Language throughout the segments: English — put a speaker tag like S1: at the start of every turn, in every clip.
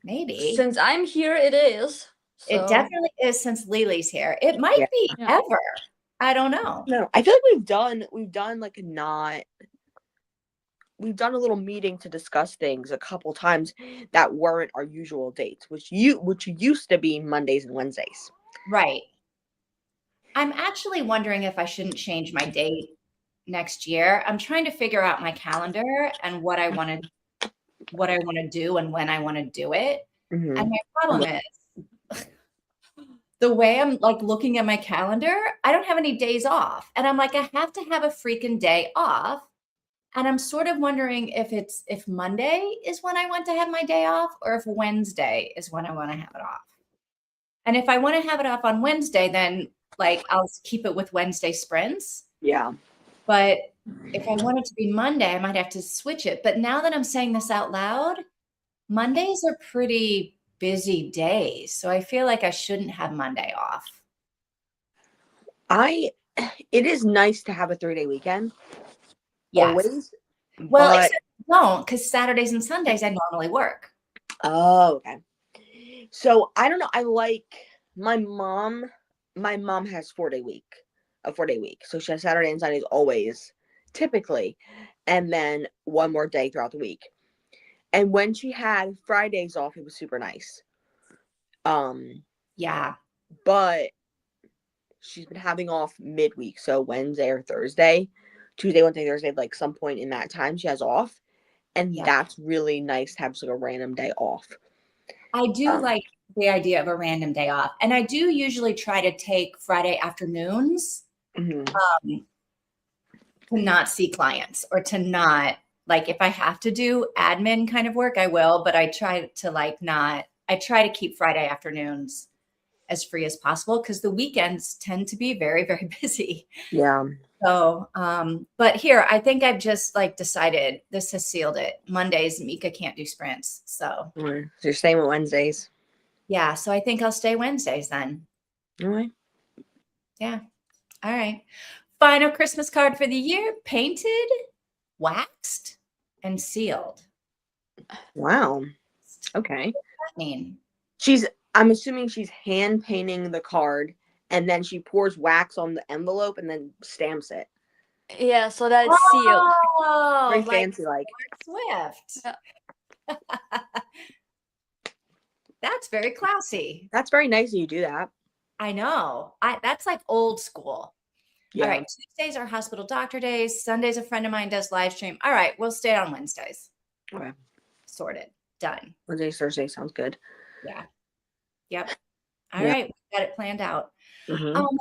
S1: Maybe.
S2: Since I'm here, it is.
S1: It
S2: So.
S1: definitely is since Lily's here. It might be ever. I don't know.
S3: No, I feel like we've done like we've done a little meeting to discuss things a couple times that weren't our usual dates, which used to be Mondays and Wednesdays.
S1: Right. I'm actually wondering if I shouldn't change my date next year. I'm trying to figure out my calendar and what I want to do and when I want to do it.
S3: Mm-hmm.
S1: And my problem is the way I'm like looking at my calendar, I don't have any days off. And I'm like, I have to have a freaking day off. And I'm sort of wondering if Monday is when I want to have my day off or if Wednesday is when I want to have it off. And if I want to have it off on Wednesday, then like I'll keep it with Wednesday sprints.
S3: Yeah.
S1: But if I want it to be Monday, I might have to switch it. But now that I'm saying this out loud, Mondays are pretty busy days. So I feel like I shouldn't have Monday off.
S3: It is nice to have a 3-day weekend.
S1: Yes.
S3: Always.
S1: Well, except don't, because Saturdays and Sundays I normally work.
S3: Oh, okay. So I don't know. I like my mom. My mom has a 4-day week. So she has Saturday and Sundays always, typically, and then one more day throughout the week. And when she had Fridays off, it was super nice.
S1: Yeah.
S3: But she's been having off midweek, so Wednesday or Thursday, Tuesday, Wednesday, Thursday, like some point in that time she has off. And that's really nice to have just like a random day off.
S1: I do like the idea of a random day off. And I do usually try to take Friday afternoons to not see clients or to not, like if I have to do admin kind of work, I will, but I try to keep Friday afternoons as free as possible because the weekends tend to be very, very busy.
S3: Yeah.
S1: So, but here, I think I've just like decided this has sealed it. Mondays, Mika can't do sprints. So
S3: you're staying with Wednesdays.
S1: Yeah. So I think I'll stay Wednesdays then.
S3: All right.
S1: Yeah. All right. Final Christmas card for the year, painted, waxed, and sealed.
S3: Wow. Okay.
S1: What does that mean?
S3: I'm assuming she's hand painting the card and then she pours wax on the envelope and then stamps it.
S2: Yeah, so that it's sealed.
S3: Oh, very fancy like.
S1: Swift. Yeah. That's very classy.
S3: That's very nice that you do that.
S1: I know. That's like old school.
S3: Yeah.
S1: All right. Tuesdays are hospital doctor days. Sundays, a friend of mine does live stream. All right. We'll stay on Wednesdays.
S3: Okay.
S1: Sorted. Done.
S3: Wednesday, Thursday sounds good.
S1: Yeah. Yep. All right. We got it planned out.
S3: Mm-hmm.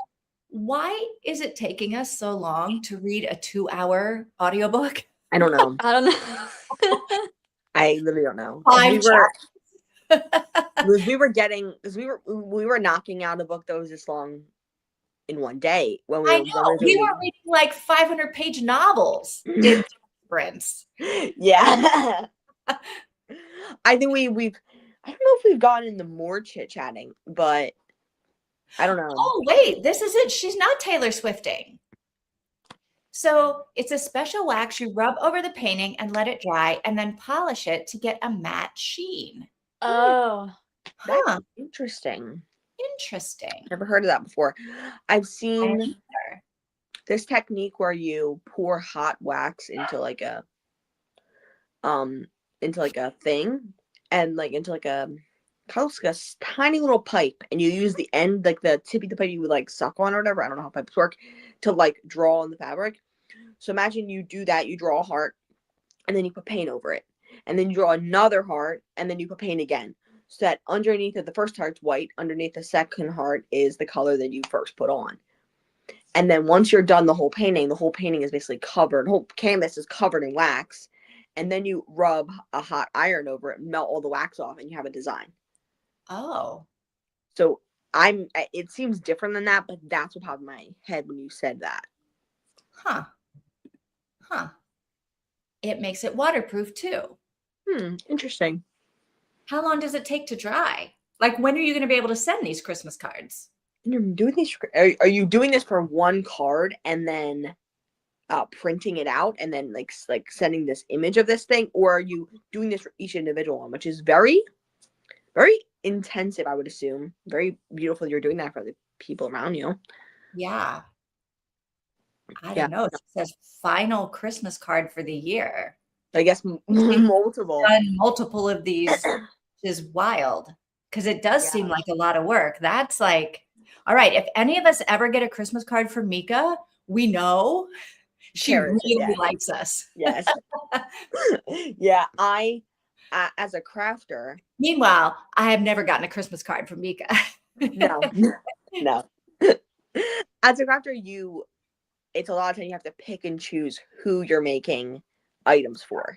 S1: Why is it taking us so long to read a 2-hour audiobook?
S3: I don't know.
S2: I don't know.
S3: I literally don't know. We were knocking out a book that was this long in one day when we
S1: were reading like 500-page novels in sprints.
S3: Yeah. I think I don't know if we've gotten into more chit-chatting, but I don't know.
S1: Oh, wait, this is it. She's not Taylor Swifting. So it's a special wax you rub over the painting and let it dry and then polish it to get a matte sheen.
S2: Oh.
S3: That's interesting.
S1: Interesting.
S3: Never heard of that before. I've seen this technique where you pour hot wax into like a thing and like into like a tiny little pipe, and you use the end, like the tip of the pipe you would like suck on or whatever. I don't know how pipes work, to like draw on the fabric. So imagine you do that, you draw a heart, and then you put paint over it, and then you draw another heart, and then you put paint again. So that underneath of the first heart's white, underneath the second heart is the color that you first put on. And then once you're done the whole painting is basically covered, the whole canvas is covered in wax. And then you rub a hot iron over it, melt all the wax off, and you have a design.
S1: Oh.
S3: So it seems different than that, but that's what popped in my head when you said that.
S1: Huh. It makes it waterproof too.
S3: Interesting.
S1: How long does it take to dry? Like, when are you going to be able to send these Christmas cards?
S3: You're doing these. Are you doing this for one card and then printing it out and then like sending this image of this thing, or are you doing this for each individual one, which is very Very intensive, I would assume. Very beautiful you're doing that for the people around you.
S1: Yeah. I
S3: Yeah.
S1: don't know. It says final Christmas card for the year.
S3: I guess multiple.
S1: Done multiple of these, which is wild because it does seem
S3: Yeah.
S1: like a lot of work. That's like, all right, if any of us ever get a Christmas card from Mika, we know she
S3: Cherishes,
S1: really
S3: yeah.
S1: likes us.
S3: Yes. Yeah, I as a crafter.
S1: Meanwhile, I have never gotten a Christmas card from Mika.
S3: No. No. As a crafter, it's a lot of time you have to pick and choose who you're making items for.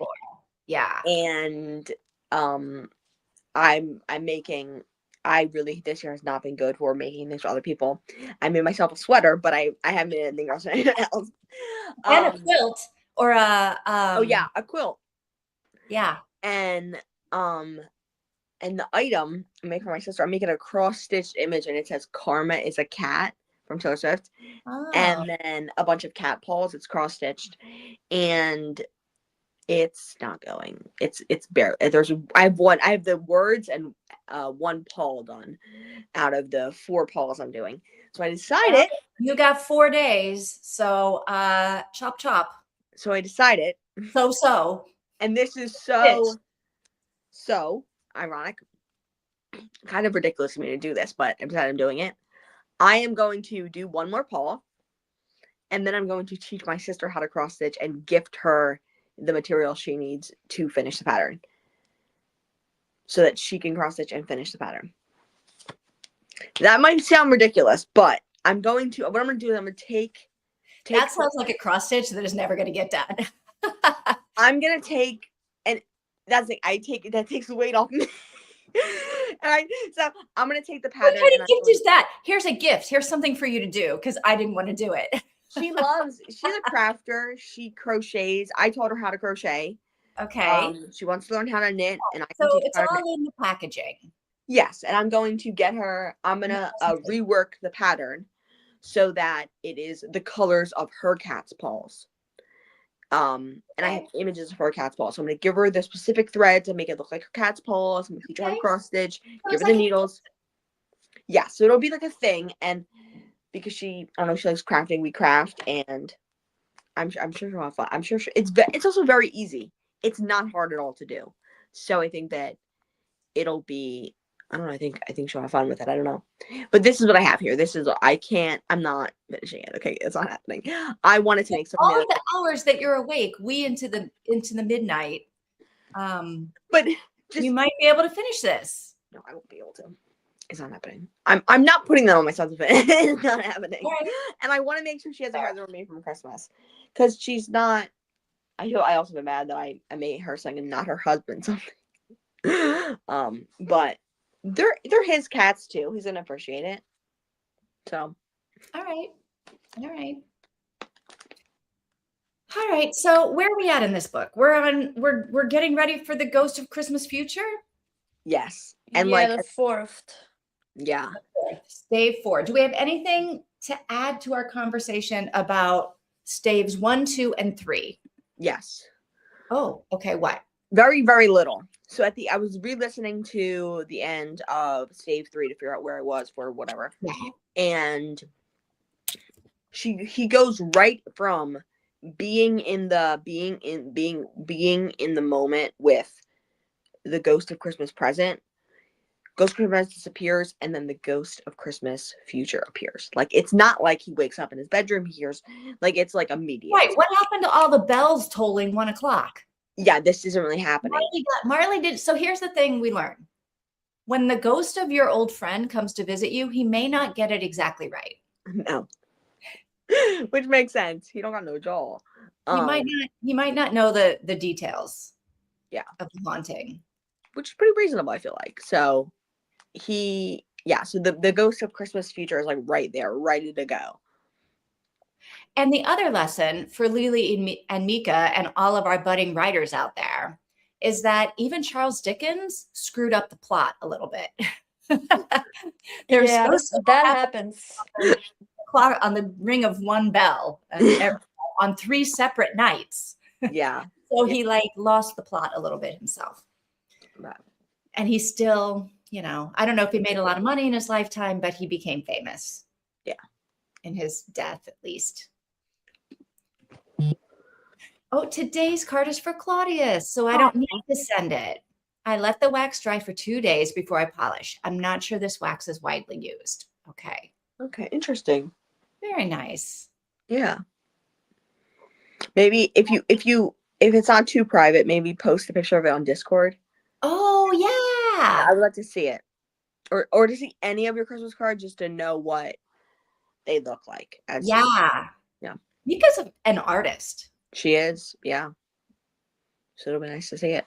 S1: Yeah.
S3: And I'm making, I really, this year has not been good for making things for other people. I made myself a sweater, but I haven't made anything else.
S1: And a quilt or
S3: oh yeah, a quilt.
S1: Yeah.
S3: And the item I make for my sister, I'm making a cross-stitched image, and it says Karma is a cat from Taylor Swift.
S1: Oh.
S3: And then a bunch of cat paws. It's cross-stitched. And it's not going. It's barely. I have the words and one paw done out of the 4 paws I'm doing. So I decided.
S1: You got 4 days. So chop chop.
S3: So I decided.
S1: So.
S3: And this is so ironic. Kind of ridiculous for me to do this, but I'm glad I'm doing it. I am going to do one more paw, and then I'm going to teach my sister how to cross stitch and gift her the material she needs to finish the pattern so that she can cross stitch and finish the pattern. That might sound ridiculous, but what I'm going to do is I'm going to take
S1: that sounds like a cross stitch that is never going to get done.
S3: I'm going to take, and that's like, that takes the weight off me. All right, so I'm going to take the pattern.
S1: What kind of gift is that? Here's a gift. Here's something for you to do because I didn't want to do it.
S3: She's a crafter. She crochets. I taught her how to crochet.
S1: Okay.
S3: She wants to learn how to knit, and
S1: so it's all in the packaging.
S3: Yes, and I'm going to get her. I'm gonna rework the pattern so that it is the colors of her cat's paws. And I have images of her cat's paws, so I'm gonna give her the specific thread to make it look like her cat's paws. I'm gonna teach her how to cross stitch. Give her the needles. Yeah, so it'll be like a thing, and because she likes crafting. We craft, and I'm sure she'll have fun. I'm sure it's also very easy. It's not hard at all to do. So I think that it'll be. I don't know. I think she'll have fun with it. I don't know. But this is what I have here. I'm not finishing it. Okay, it's not happening. I wanted to make something.
S1: All the hours that you're awake, into the midnight.
S3: But
S1: you might be able to finish this.
S3: No, I won't be able to. It's not happening. I'm not putting that on myself to finish. It's not happening. Right. And I want to make sure she has a present for me from Christmas, because she's not. I also been mad that I made her something and not her husband something. But they're his cats too. He's gonna appreciate it. So.
S1: All right. So where are we at in this book? We're getting ready for the Ghost of Christmas Future.
S3: Yes, and
S2: the 4th.
S3: Yeah.
S1: Stave 4. Do we have anything to add to our conversation about staves 1, 2, and 3?
S3: Yes.
S1: Oh, okay. What?
S3: Very, very little. So I was re-listening to the end of Stave 3 to figure out where I was for whatever. Yeah. And he goes right from being in the moment with the Ghost of Christmas Present. Ghost of Christmas disappears, and then the Ghost of Christmas Future appears. Like, it's not like he wakes up in his bedroom, he hears, like, it's like immediate.
S1: Right. What happened to all the bells tolling 1 o'clock?
S3: Yeah, this isn't really happening.
S1: Marley did. So here's the thing we learn. When the ghost of your old friend comes to visit you, he may not get it exactly right.
S3: No. Which makes sense. He don't got no jaw.
S1: He might not know the details.
S3: Yeah.
S1: Of the haunting.
S3: Which is pretty reasonable, I feel like. So so the Ghost of Christmas Future is like right there, ready to go.
S1: And the other lesson for Lily and Mika and all of our budding writers out there is that even Charles Dickens screwed up the plot a little bit.
S2: That happens.
S1: Clock on the ring of one bell on 3 separate nights.
S3: Yeah.
S1: So he lost the plot a little bit himself. And he still you know, I don't know if he made a lot of money in his lifetime, but he became famous.
S3: Yeah.
S1: In his death, at least. Oh, today's card is for Claudius, so I don't need to send it. I let the wax dry for 2 days before I polish. I'm not sure this wax is widely used. Okay.
S3: Okay, interesting.
S1: Very nice.
S3: Yeah. Maybe if it's not too private, maybe post a picture of it on Discord.
S1: Oh, yeah.
S3: I would like to see it. Or to see any of your Christmas cards just to know what they look like.
S1: Yeah.
S3: Yeah.
S1: Because of an artist.
S3: She is, yeah. So it'll be nice to see it.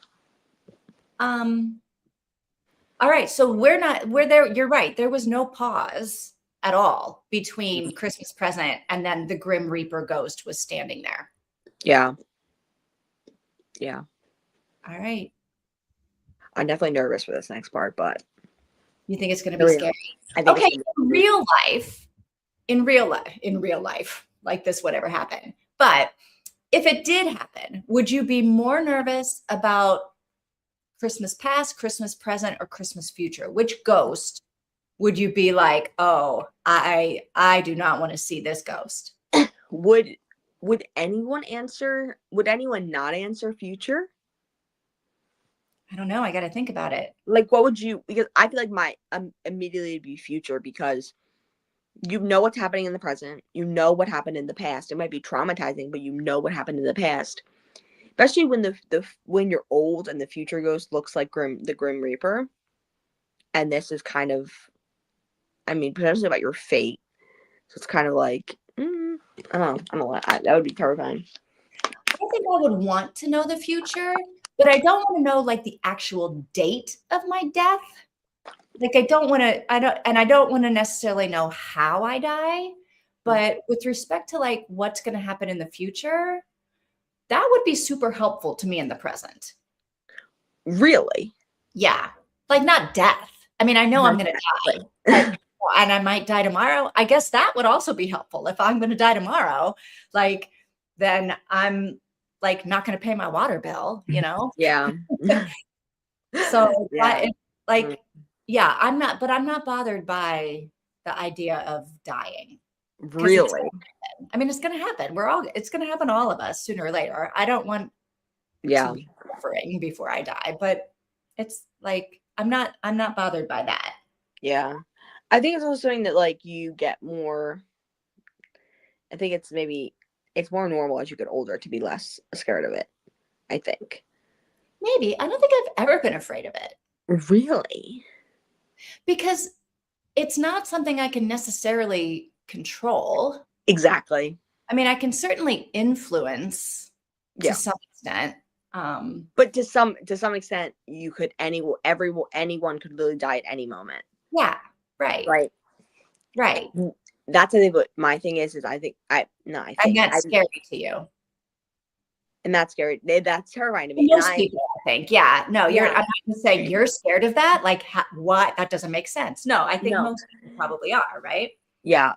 S1: All right, so we're there. You're right. There was no pause at all between Christmas present and then the Grim Reaper ghost was standing there.
S3: Yeah. Yeah.
S1: All right.
S3: I'm definitely nervous for this next part, but
S1: you think it's going to be scary?
S3: Okay,
S1: in real life, like this would ever happen. But if it did happen, would you be more nervous about Christmas past, Christmas present, or Christmas future? Which ghost would you be like, oh, I do not want to see this ghost?
S3: Would anyone not answer future?
S1: I don't know. I got to think about it.
S3: Like, what would you, because I feel like my immediately would be future, because you know what's happening in the present. You know what happened in the past. It might be traumatizing, but you know what happened in the past. Especially when when you're old and the future ghost looks like the Grim Reaper. And this is kind of, I mean, potentially about your fate. So it's kind of like, I don't know. That would be terrifying.
S1: I think I would want to know the future, but I don't want to know like the actual date of my death. Like I don't want to necessarily know how I die, but with respect to like what's going to happen in the future, that would be super helpful to me in the present.
S3: Really?
S1: Yeah. Like not death. I mean, I know I'm going to die and I might die tomorrow. I guess that would also be helpful. If I'm going to die tomorrow, like then I'm like not going to pay my water bill, you know?
S3: Yeah.
S1: So
S3: Yeah.
S1: yeah, I'm not bothered by the idea of dying.
S3: Really?
S1: I mean, it's going to happen. It's going to happen to all of us sooner or later. I don't want to be suffering before I die, but it's like, I'm not bothered by that.
S3: Yeah. I think it's also something that like you get more, I think it's more normal as you get older to be less scared of it. I think.
S1: Maybe. I don't think I've ever been afraid of it.
S3: Really?
S1: Because it's not something I can necessarily control.
S3: Exactly.
S1: I mean, I can certainly influence to some extent.
S3: But to some extent, you could anyone could literally die at any moment.
S1: Yeah. Right. Right.
S3: That's I think what my thing is I think
S1: and that's scary to you.
S3: And that's scary. That's terrifying to me.
S1: Most people, I think. Yeah. No, I'm not going to say you're scared of that. Like, what? That doesn't make sense. No, I think most people probably are, right?
S3: Yeah.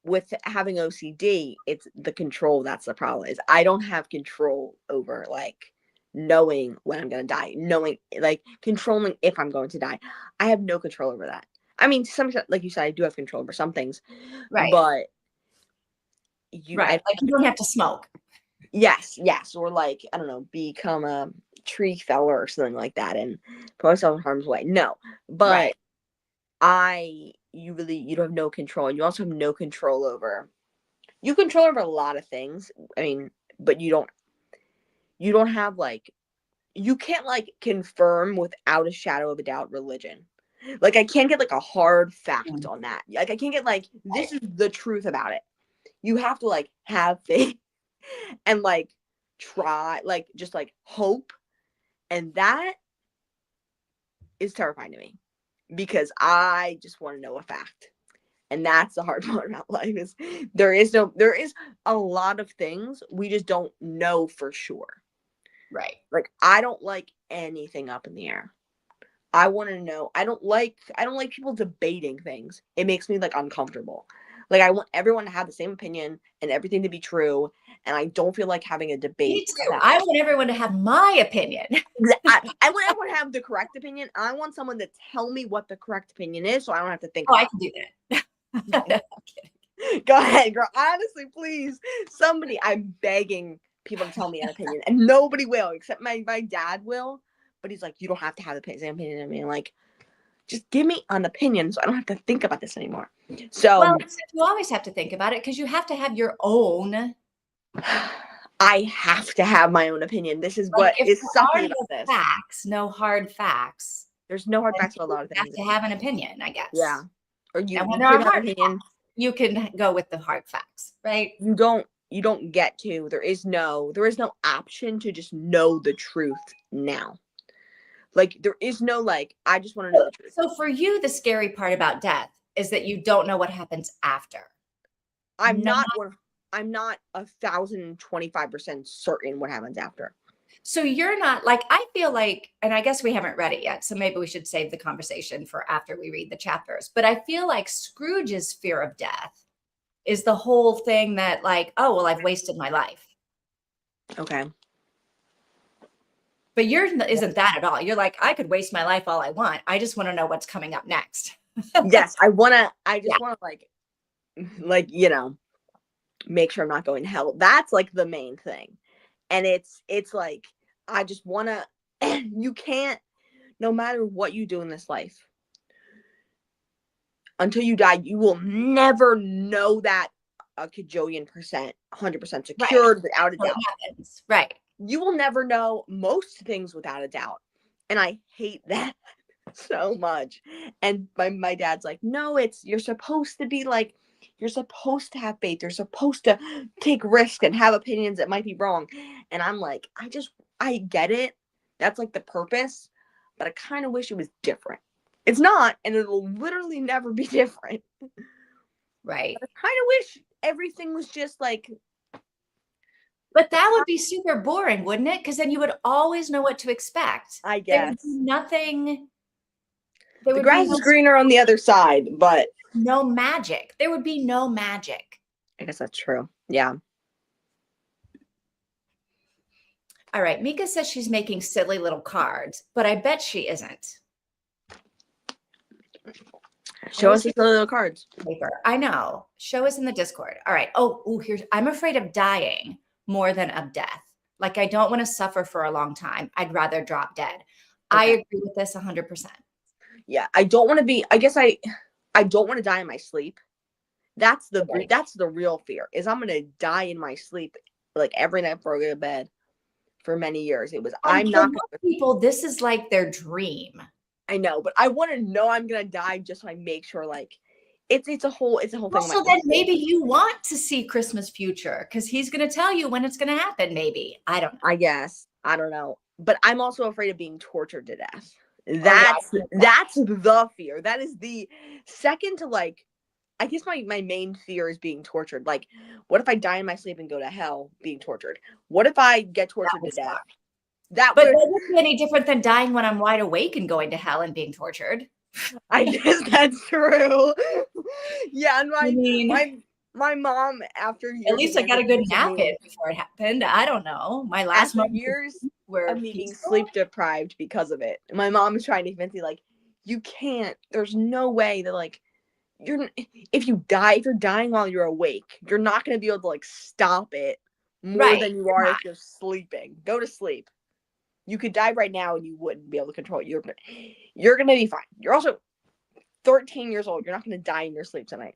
S3: With having OCD, it's the control that's the problem. Is I don't have control over like knowing when I'm going to die, knowing like controlling if I'm going to die. I have no control over that. I mean, to some extent, like you said, I do have control over some things,
S1: right?
S3: But
S1: like you don't have to smoke.
S3: Yes, or like I don't know, become a tree feller or something like that, and put myself in harm's way. No, but you don't have no control, and you also have no control over. You control over a lot of things. I mean, but you don't have like, you can't like confirm without a shadow of a doubt religion. Like I can't get like a hard fact on that. Like I can't get like this is the truth about it. You have to like have faith. And like try, like just like hope, and that is terrifying to me because I just want to know a fact, and that's the hard part about life is there is a lot of things we just don't know for sure.
S1: Right.
S3: Like I don't like anything up in the air. I want to know. I don't like people debating things. It makes me like uncomfortable. Like, I want everyone to have the same opinion and everything to be true. And I don't feel like having a debate.
S1: Me too. I want everyone to have my opinion.
S3: I want everyone to have the correct opinion. I want someone to tell me what the correct opinion is so I don't have to think
S1: Oh,
S3: about
S1: I can do that.
S3: it. Go ahead, girl. Honestly, please. Somebody, I'm begging people to tell me an opinion. And nobody will, except my dad will. But he's like, you don't have to have the same opinion. I mean, like, just give me an opinion so I don't have to think about this anymore. So,
S1: well, you always have to think about it because you have to have your own.
S3: I have to have my own opinion. This is what is sucking about this.
S1: Facts, no hard facts.
S3: There's no hard facts about a lot of things.
S1: You have to have an opinion, I guess.
S3: Yeah. Or you
S1: and when
S3: could
S1: there are
S3: have an
S1: hard
S3: opinion.
S1: Facts, you can go with the hard facts, right?
S3: You don't get to. There is no option to just know the truth now. Like, there is no, like, I just want to know the truth.
S1: So for you, the scary part about death is that you don't know what happens after.
S3: I'm not 1,025% certain what happens after.
S1: So you're not like, I feel like, and I guess we haven't read it yet, so maybe we should save the conversation for after we read the chapters. But I feel like Scrooge's fear of death is the whole thing that, like, oh, well, I've wasted my life.
S3: Okay.
S1: But yours isn't that at all. You're like, I could waste my life all I want. I just want to know what's coming up next.
S3: Yes, I want to like, you know, make sure I'm not going to hell. That's like the main thing. And it's like, I just want to, you can't, no matter what you do in this life, until you die, you will never know that a cajillion %, 100% secured, without a doubt.
S1: Happens. Right.
S3: You will never know most things without a doubt. And I hate that so much. And my dad's like, no, you're supposed to be like, you're supposed to have faith. You're supposed to take risks and have opinions that might be wrong. And I'm like, I get it. That's like the purpose. But I kind of wish it was different. It's not, and it'll literally never be different.
S1: Right.
S3: But I kind of wish everything was just like.
S1: But that would be super boring, wouldn't it? Because then you would always know what to expect.
S3: I guess.
S1: There would be nothing.
S3: The grass is greener on the other side, but.
S1: No magic. There would be no magic.
S3: I guess that's true. Yeah.
S1: All right. Mika says she's making silly little cards, but I bet she isn't.
S3: Show us these little cards.
S1: Paper. I know. Show us in the Discord. All right. Oh, I'm afraid of dying more than of death. Like, I don't want to suffer for a long time. I'd rather drop dead. Okay. I agree with this 100%.
S3: Yeah. I don't want to be, I guess I don't want to die in my sleep. That's the real fear, is I'm going to die in my sleep like every night before I go to bed for many years. I'm not going to.
S1: People, this is like their dream.
S3: I know, but I want to know I'm going to die just so I make sure, like, it's a whole thing.
S1: Also, then maybe you want to see Christmas future because he's going to tell you when it's going to happen. Maybe. I don't know.
S3: I guess. I don't know. But I'm also afraid of being tortured to death. That's the fear. That is the second to, like, I guess my main fear is being tortured. Like, what if I die in my sleep and go to hell being tortured? What if I get tortured to death? That
S1: wouldn't be any different than dying when I'm wide awake and going to hell and being tortured.
S3: I guess that's true. Yeah, and my mom, after years,
S1: at least I got a good nap in before it happened. I don't know. My last
S3: years of me being sleep deprived because of it. My mom is trying to convince me, like, you can't. There's no way that, like, if you're dying while you're awake, you're not going to be able to, like, stop it more than you are if you're sleeping. Go to sleep. You could die right now and you wouldn't be able to control it. You're going to be fine. You're also 13 years old. You're not going to die in your sleep tonight.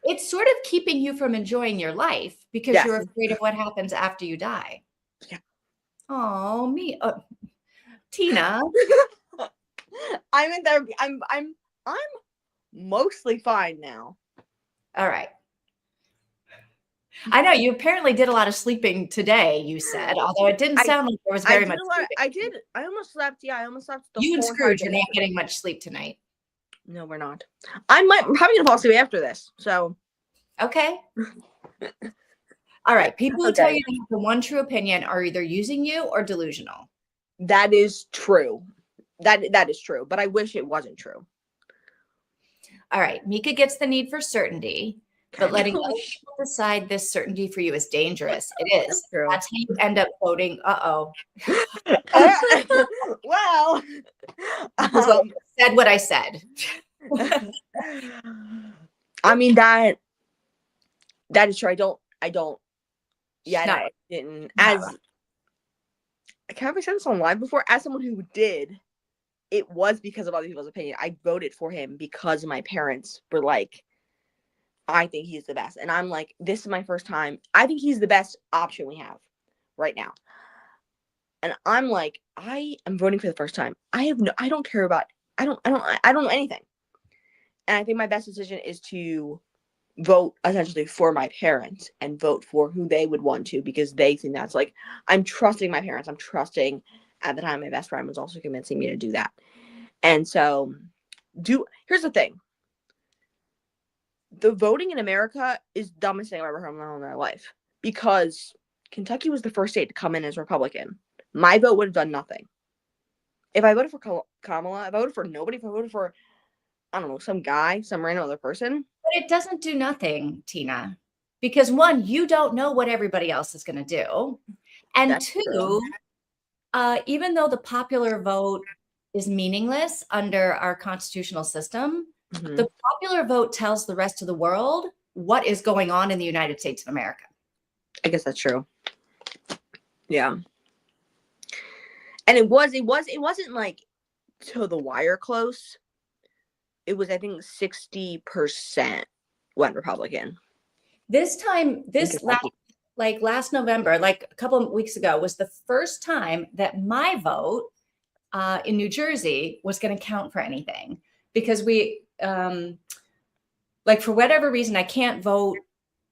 S1: It's sort of keeping you from enjoying your life because you're afraid of what happens after you die.
S3: Yeah.
S1: Oh, me. Tina.
S3: I'm in therapy. I'm mostly fine now.
S1: All right. I know you apparently did a lot of sleeping today, you said, although it didn't sound like there was very much sleeping.
S3: I almost slept. Yeah, I almost slept.
S1: You and Scrooge are not getting much sleep tonight.
S3: No, we're not. I'm probably going to fall asleep after this. So.
S1: Okay. All right. People who tell you they have the one true opinion are either using you or delusional.
S3: That is true. That is true. But I wish it wasn't true.
S1: All right. Mika gets the need for certainty. but letting other people decide this certainty for you is dangerous. It is.
S3: True.
S1: That's how you end up voting.
S3: Well,
S1: Said what I said.
S3: I mean that is true. I don't. Yeah,
S1: No.
S3: I didn't. As have I said this on live before? As someone who did, it was because of other people's opinion. I voted for him because my parents were like, I think he's the best. And I'm like, this is my first time. I think he's the best option we have right now. And I'm like, I am voting for the first time. I don't care about, I don't know anything. And I think my best decision is to vote essentially for my parents and vote for who they would want to, because they think that's like, I'm trusting my parents. I'm trusting, at the time, my best friend was also convincing me to do that. And so here's the thing. The voting in America is the dumbest thing I've ever heard in my whole entire life, because Kentucky was the first state to come in as Republican. My vote would have done nothing. If I voted for Kamala, if I voted for nobody, if I voted for, I don't know, some guy, some random other person.
S1: But it doesn't do nothing, Tina, because one, you don't know what everybody else is going to do. And
S3: That's
S1: two,
S3: true.
S1: Even though the popular vote is meaningless under our constitutional system, the popular vote tells the rest of the world what is going on in the United States of America.
S3: I guess that's true. Yeah. And it wasn't like to the wire close. It was, I think, 60% went Republican.
S1: This time, last November, like a couple of weeks ago, was the first time that my vote in New Jersey was going to count for anything, because we, like, for whatever reason, I can't vote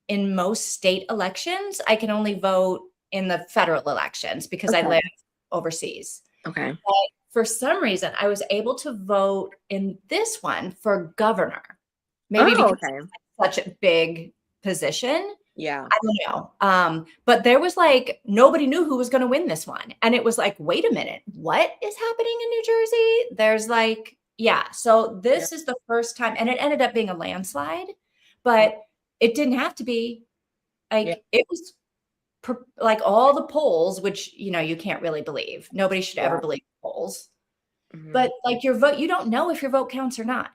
S1: in most state elections. I can only vote in the federal elections because I live overseas.
S3: Okay.
S1: But for some reason, I was able to vote in this one for governor. Maybe because it's such a big position.
S3: Yeah.
S1: I don't know. But there was like, nobody knew who was going to win this one. And it was like, wait a minute, what is happening in New Jersey? There's like, yeah. So this is the first time, and it ended up being a landslide, but it didn't have to be. Like, it was like all the polls, which, you can't really believe. Nobody should ever believe polls. But like your vote, you don't know if your vote counts or not.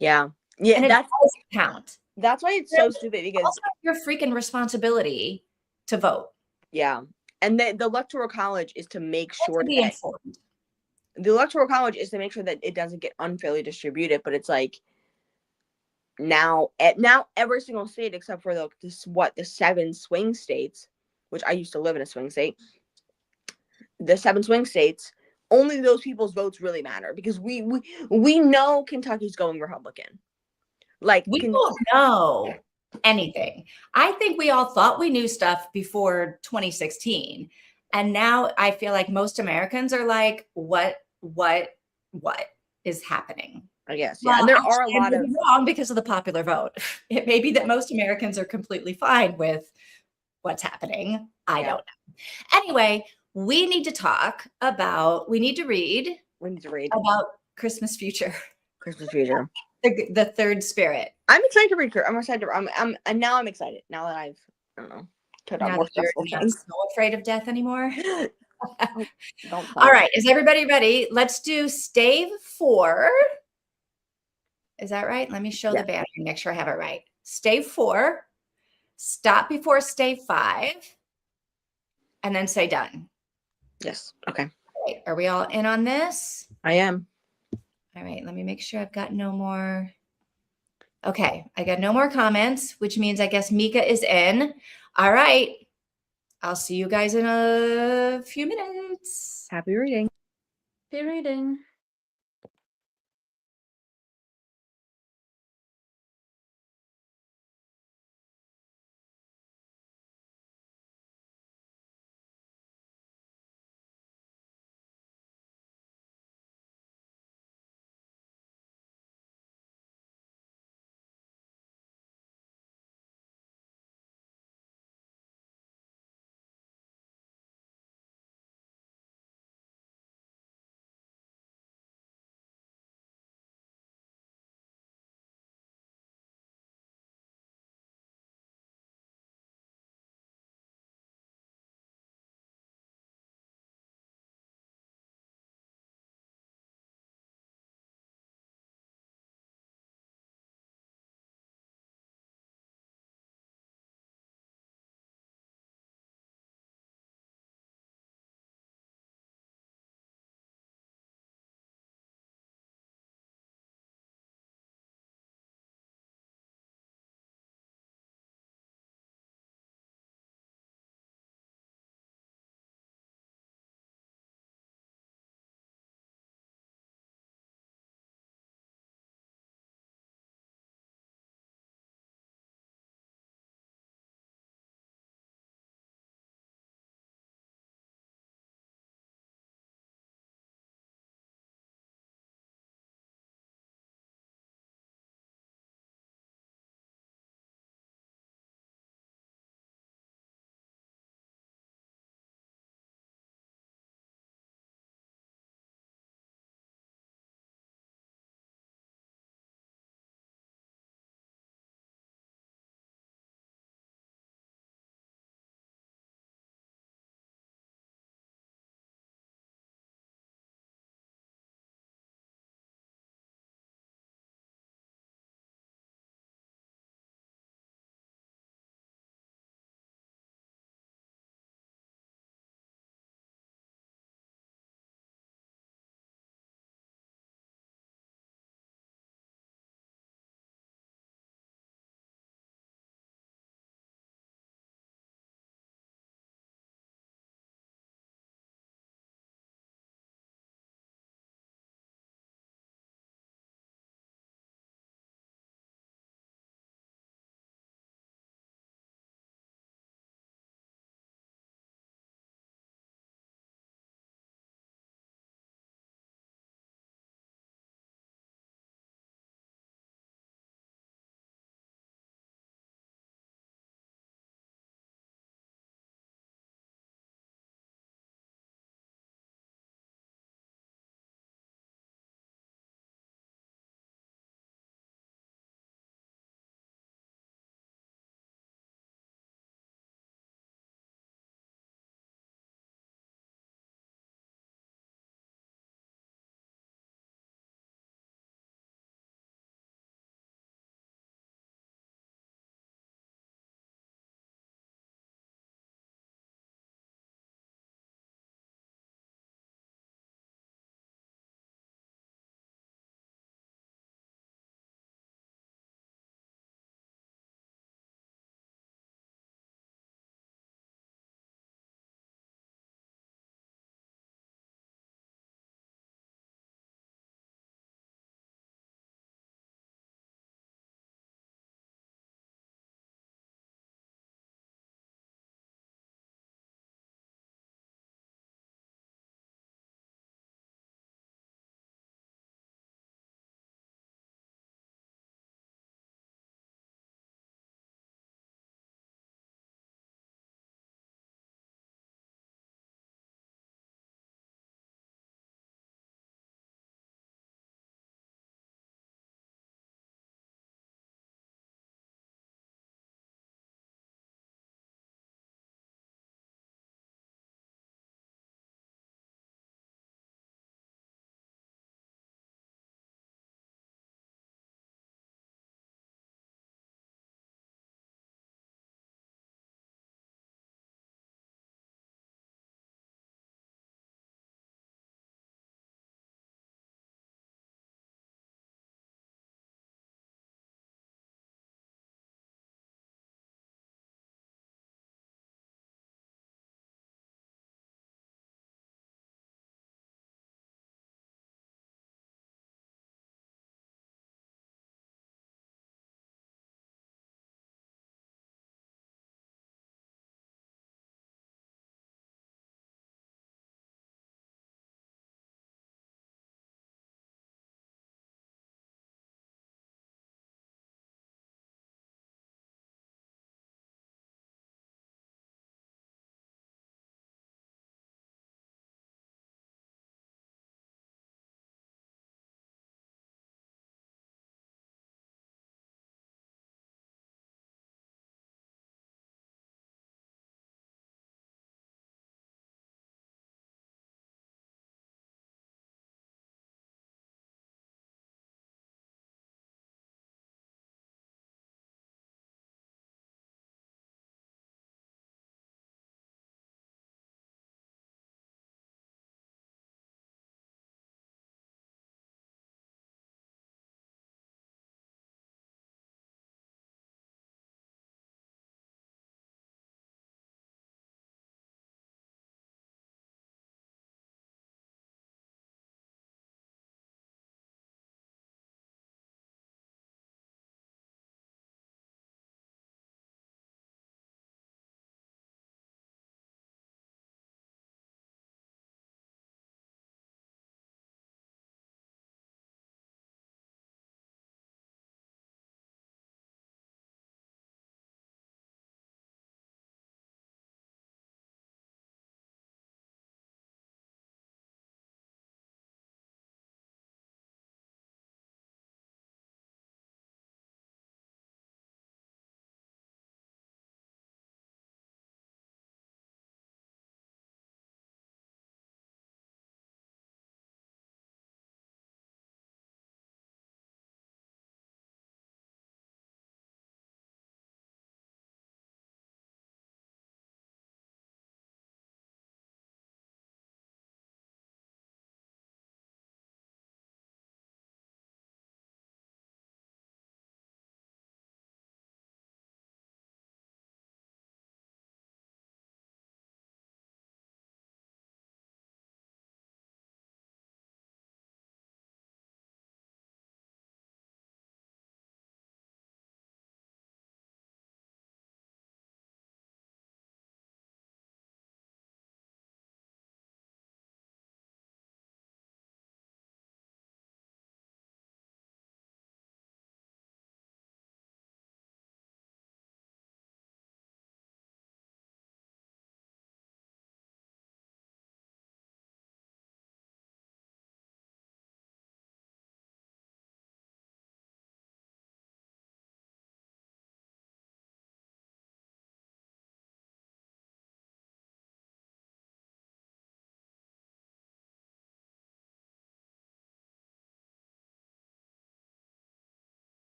S3: Yeah. Yeah.
S1: And it does count.
S3: That's why it's so stupid, because
S1: also your freaking responsibility to vote.
S3: Yeah. And the electoral college is to make sure
S1: be informed.
S3: The electoral college is to make sure that it doesn't get unfairly distributed. But it's like, now every single state except for the 7 swing states, which I used to live in a swing state, the 7 swing states, only those people's votes really matter, because we know Kentucky's going Republican. Like,
S1: we don't know anything. I think we all thought we knew stuff before 2016. And now I feel like most Americans are like, what is happening?
S3: I guess. Yeah. Well, and there are a lot of
S1: wrong because of the popular vote. It may be that most Americans are completely fine with what's happening. I don't know. Anyway, we need to read about Christmas Future.
S3: Christmas Future.
S1: The third spirit.
S3: I'm excited to read. I'm excited. I'm excited now that I don't know.
S1: Now that you're not so afraid of death anymore. All right. Is everybody ready? Let's do Stave 4. Is that right? Let me show the battery, make sure I have it right. Stave 4. Stop before Stave 5. And then say done.
S3: Yes. Okay.
S1: All right. Are we all in on this?
S3: I am.
S1: All right. Let me make sure I've got no more. Okay. I got no more comments, which means I guess Mika is in. All right. I'll see you guys in a few minutes.
S3: Happy reading.
S2: Happy reading.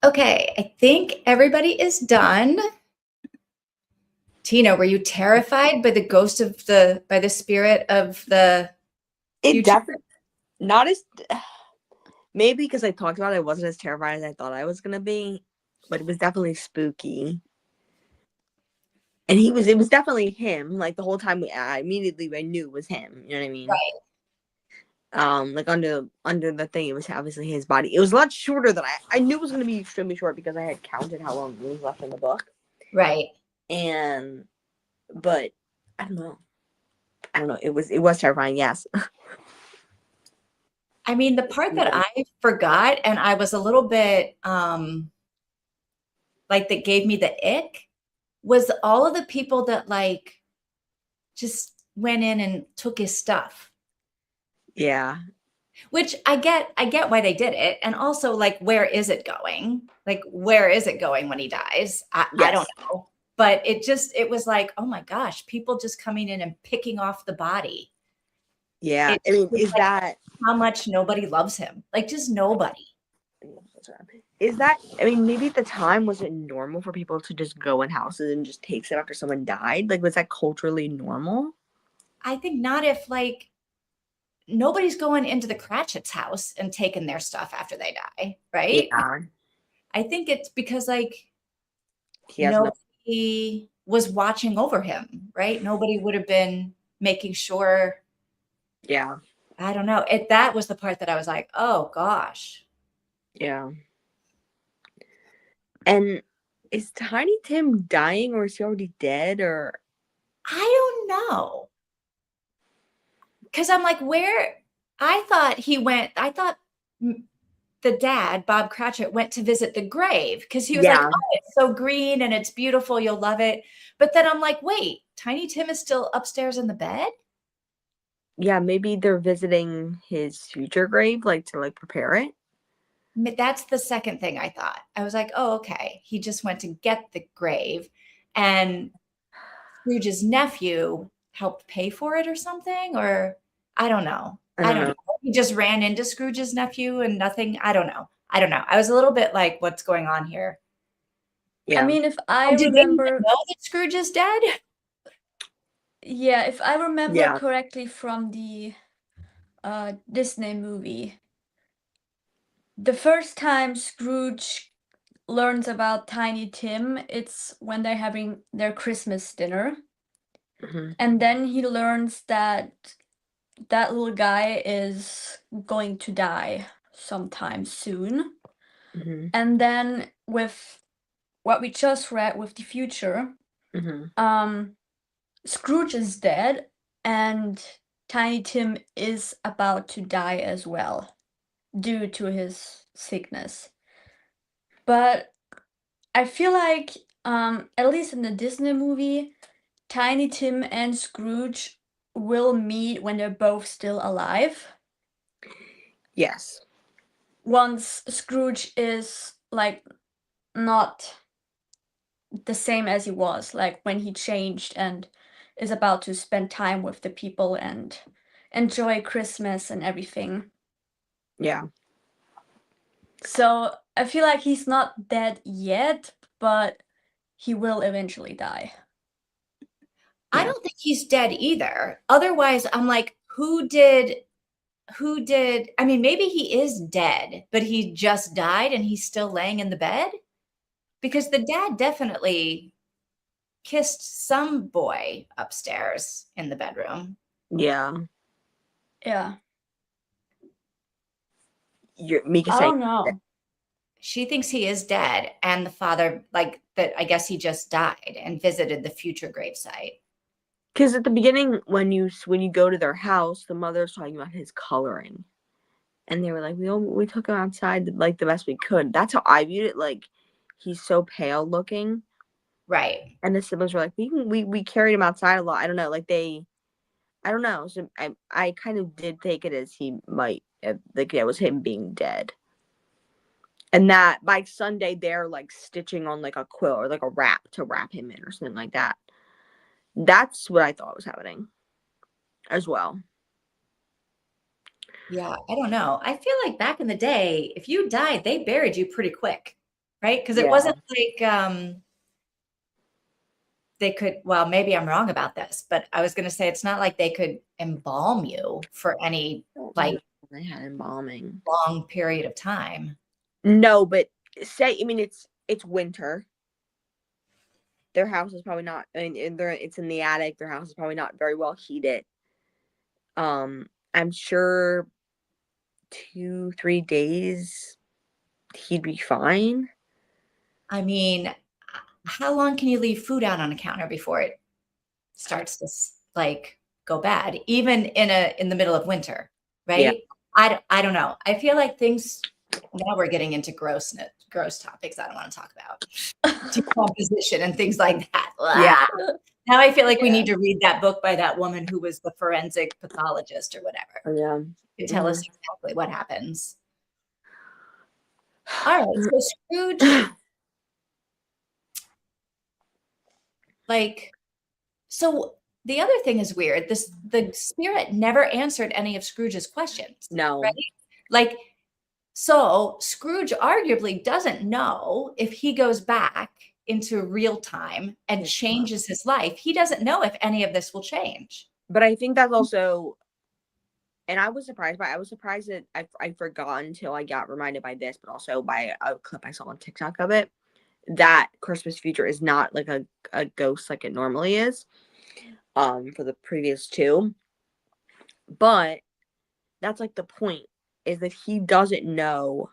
S1: Okay, I think everybody is done. Tina, were you terrified by the spirit of the
S3: It
S1: future?
S3: definitely not as maybe because I talked about it, I wasn't as terrified as I thought I was gonna be, but it was definitely spooky. And it was definitely him. Like the whole time, I immediately I knew it was him. You know what I mean?
S1: Right.
S3: Like under the thing, it was obviously his body. It was a lot shorter than I knew it was gonna be extremely short because I had counted how long was left in the book.
S1: Right.
S3: But I don't know. It was terrifying. Yes.
S1: I mean, the part that I forgot and I was a little bit like that gave me the ick was all of the people that like just went in and took his stuff.
S3: Yeah.
S1: Which I get why they did it. And also like where is it going? Like where is it going when he dies? I don't know. But it was like, oh my gosh, people just coming in and picking off the body.
S3: Yeah. I mean, is
S1: like
S3: that
S1: how much nobody loves him? Like just nobody.
S3: Is that, I mean, maybe at the time, was it normal for people to just go in houses and just take stuff after someone died? Like, was that culturally normal?
S1: I think not if like nobody's going into the Cratchit's house and taking their stuff after they die, right?
S3: Yeah.
S1: I think it's because like
S3: He has no.
S1: nobody was watching over him, right? Nobody would have been making sure.
S3: Yeah.
S1: I don't know. That was the part that I was like, oh gosh.
S3: Yeah. And is Tiny Tim dying or is he already dead or?
S1: I don't know. Because I'm like, where? I thought the dad, Bob Cratchit, went to visit the grave because he was like,
S3: Yeah.
S1: oh, it's so green and it's beautiful. You'll love it. But then I'm like, wait, Tiny Tim is still upstairs in the bed?
S3: Yeah, maybe they're visiting his future grave, like to like prepare it.
S1: That's the second thing I thought. I was like, oh, okay. He just went to get the grave and Scrooge's nephew helped pay for it or something, or I don't know.
S3: I
S1: I
S3: don't
S1: don't
S3: know.
S1: know. He just ran into Scrooge's nephew and nothing. I don't know. I don't know. I was a little bit like, what's going on here?
S3: Yeah.
S2: I mean, if I
S1: And did they even
S2: remember,
S1: know that Scrooge is dead?
S2: yeah, if I remember
S3: Yeah.
S2: correctly from the Disney movie, the first time Scrooge learns about Tiny Tim, it's when they're having their Christmas dinner.
S3: Mhm.
S2: And then he learns that that little guy is going to die sometime soon.
S3: Mhm.
S2: And then with what we just read with the future,
S3: Mhm.
S2: Scrooge is dead and Tiny Tim is about to die as well due to his sickness. But I feel like, at least in the Disney movie, Tiny Tim and Scrooge will meet when they're both still alive.
S3: Yes.
S2: Once Scrooge is like not the same as he was, like when he changed and is about to spend time with the people and enjoy Christmas and everything.
S3: Yeah.
S2: So I feel like he's not dead yet, but he will eventually die.
S1: I
S3: Yeah.
S1: don't think he's dead either. Otherwise, I'm like, I mean, maybe he is dead, but he just died and he's still laying in the bed? Because the dad definitely kissed some boy upstairs in the bedroom.
S3: Yeah.
S2: Yeah.
S3: Mika
S2: I
S3: saying
S2: don't know.
S1: She thinks he is dead, and the father, like that, I guess he just died and visited the future gravesite.
S3: because at the beginning when you go to their house, the mother's talking about his coloring, and they were like, we took him outside like the best we could. That's how I viewed it. Like he's so pale looking,
S1: Right.
S3: and the siblings were like, we carried him outside a lot. I don't know, like I don't know. So I kind of did take it as he might have, like it was him being dead. And that by Sunday they're like stitching on like a quill or like a wrap to wrap him in or something like that. That's what I thought was happening as well.
S1: Yeah, I don't know. I feel like back in the day, if you died, they buried you pretty quick. right? Because it wasn't like they could, well, maybe I'm wrong about this, but I was going to say it's not like they could embalm you for any like
S3: they had embalming
S1: long period of time.
S3: No, but I mean, it's winter. Their house is probably not. I mean, it's in the attic. Their house is probably not very well heated. I'm sure 2-3 days he'd be fine.
S1: I mean, how long can you leave food out on a counter before it starts to like go bad, even in the middle of winter, right? I don't know. I feel like things, now we're getting into gross topics I don't want to talk about. Decomposition and things like that.
S3: Yeah.
S1: Now I feel like we need to read that book by that woman who was the forensic pathologist or whatever.
S3: Yeah.
S1: To tell us exactly what happens. All right, so Scrooge, like, so the other thing is weird. The spirit never answered any of Scrooge's questions.
S3: No.
S1: Right? Like, so Scrooge arguably doesn't know if he goes back into real time and changes his life. He doesn't know if any of this will change.
S3: But I think that's also, and I was surprised that I forgot until I got reminded by this, but also by a clip I saw on TikTok of it, that Christmas Future is not like a ghost like it normally is, for the previous two. But that's like the point, is that he doesn't know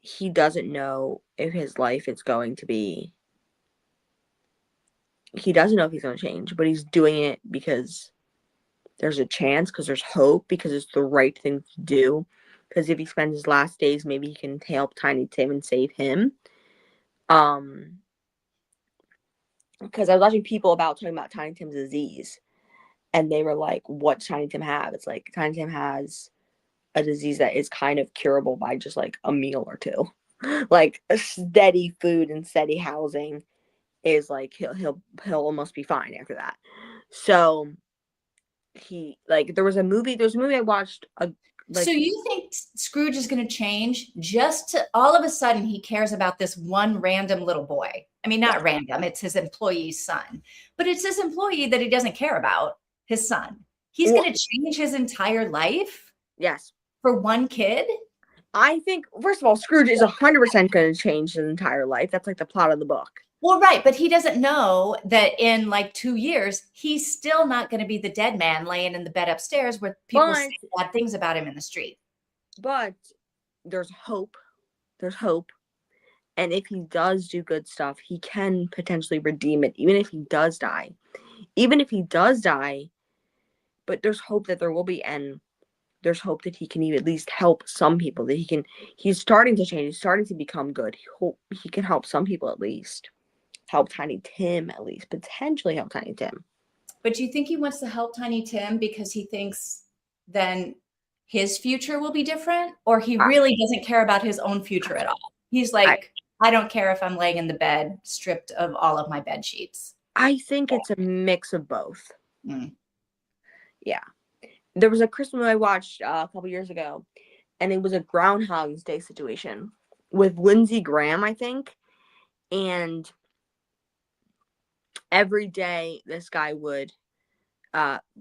S3: if his life is going to be, he doesn't know if he's going to change, but he's doing it because there's a chance, because there's hope, because it's the right thing to do. Because if he spends his last days, maybe he can help Tiny Tim and save him. Because I was watching people talking about Tiny Tim's disease, and they were like, what Tiny Tim have? It's like Tiny Tim has a disease that is kind of curable by just like a meal or two. Like a steady food and steady housing is like he'll almost be fine after that. So he, like, there was a movie I watched.
S1: So you think Scrooge is going to change just to all of a sudden he cares about this one random little boy? I mean, not random, it's his employee's son, but it's his employee that he doesn't care about, his son. He's going to change his entire life?
S3: Yes.
S1: For one kid?
S3: I think, first of all, Scrooge is 100% going to change his entire life. That's like the plot of the book.
S1: Well, right, but he doesn't know that in like 2 years, he's still not going to be the dead man laying in the bed upstairs where people say bad things about him in the street.
S3: But there's hope. There's hope. And if he does do good stuff, he can potentially redeem it, even if he does die. But there's hope that there will be, and there's hope that he can even at least help some people, that he's starting to change, he's starting to become good. He can help some people at least. Help Tiny Tim at least. Potentially help Tiny Tim.
S1: But do you think he wants to help Tiny Tim because he thinks then his future will be different? Or he really doesn't care about his own future at all? He's like, I don't care if I'm laying in the bed stripped of all of my bed sheets.
S3: I think it's a mix of both.
S1: Mm.
S3: Yeah. There was a Christmas movie I watched a couple years ago, and it was a Groundhog's Day situation with Lindsey Graham, I think. And every day this guy would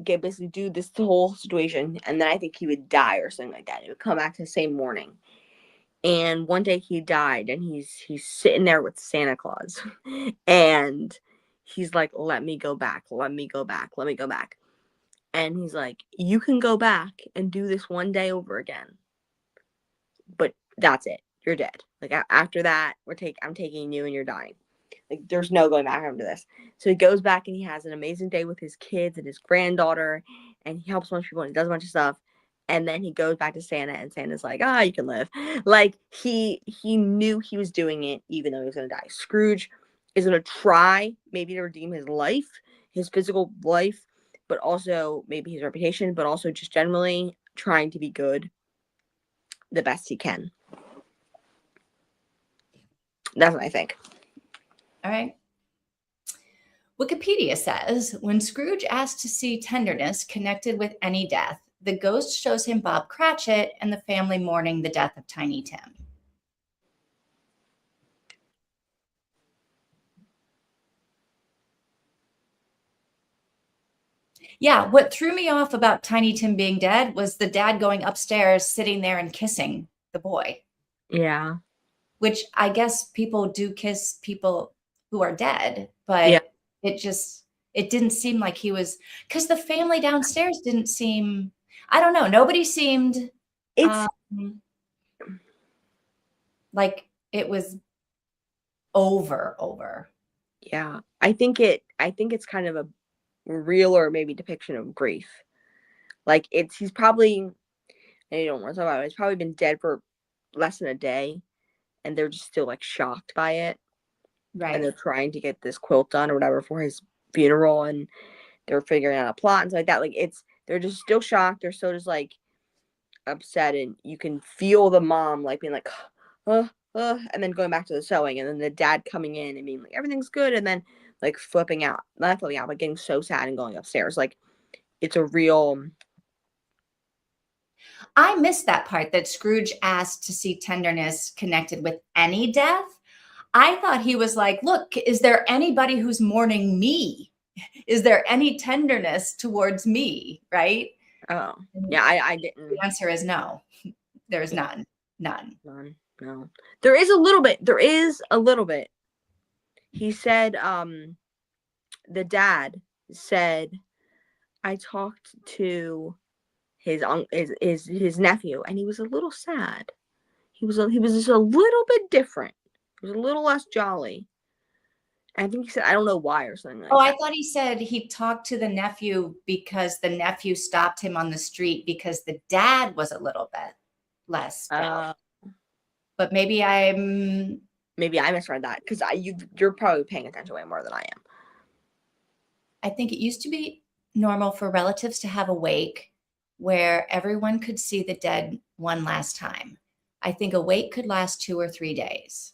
S3: basically do this whole situation, and then I think he would die or something like that. It would come back to the same morning. And one day he died, and he's sitting there with Santa Claus, and he's like, let me go back. And he's like, you can go back and do this one day over again, but that's it. You're dead. Like, after that, I'm taking you and you're dying. Like, there's no going back after this. So he goes back and he has an amazing day with his kids and his granddaughter, and he helps a bunch of people and he does a bunch of stuff. And then he goes back to Santa, and Santa's like, you can live. Like, he knew he was doing it even though he was going to die. Scrooge is going to try maybe to redeem his life, his physical life, but also maybe his reputation, but also just generally trying to be good the best he can. That's what I think.
S1: All right. Wikipedia says, when Scrooge asked to see tenderness connected with any death, the ghost shows him Bob Cratchit and the family mourning the death of Tiny Tim. Yeah, what threw me off about Tiny Tim being dead was the dad going upstairs, sitting there and kissing the boy,
S3: Yeah.
S1: which I guess people do kiss people who are dead,
S3: Yeah.
S1: but it didn't seem like he was, because the family downstairs didn't seem, I don't know, nobody seemed
S3: It's
S1: like it was over.
S3: yeah. I think it's kind of a realer maybe depiction of grief. Like he's probably, and you don't want to talk about it, he's probably been dead for less than a day, and they're just still like shocked by it. And they're
S1: Right.
S3: trying to get this quilt done or whatever for his funeral, and they're figuring out a plot and stuff like that. Like they're just still shocked. They're still just like upset, and you can feel the mom like being like, and then going back to the sewing, and then the dad coming in and being like everything's good, and then like flipping out, not flipping out, but getting so sad and going upstairs. Like it's a real.
S1: I missed that part that Scrooge asked to see tenderness connected with any death. I thought he was like, look, is there anybody who's mourning me? Is there any tenderness towards me? Right?
S3: Oh yeah, I
S1: The
S3: didn't.
S1: answer is no. There's
S3: Yeah.
S1: none.
S3: No. There is a little bit. He said, the dad said, I talked to his nephew, and he was a little sad. He was just a little bit different. He was a little less jolly. And I think he said, I don't know why or something like
S1: Oh,
S3: that.
S1: I thought he said he talked to the nephew because the nephew stopped him on the street because the dad was a little bit less jolly. But maybe I
S3: misread that because you're probably paying attention way more than I am.
S1: I think it used to be normal for relatives to have a wake where everyone could see the dead one last time. I think a wake could last 2 or 3 days.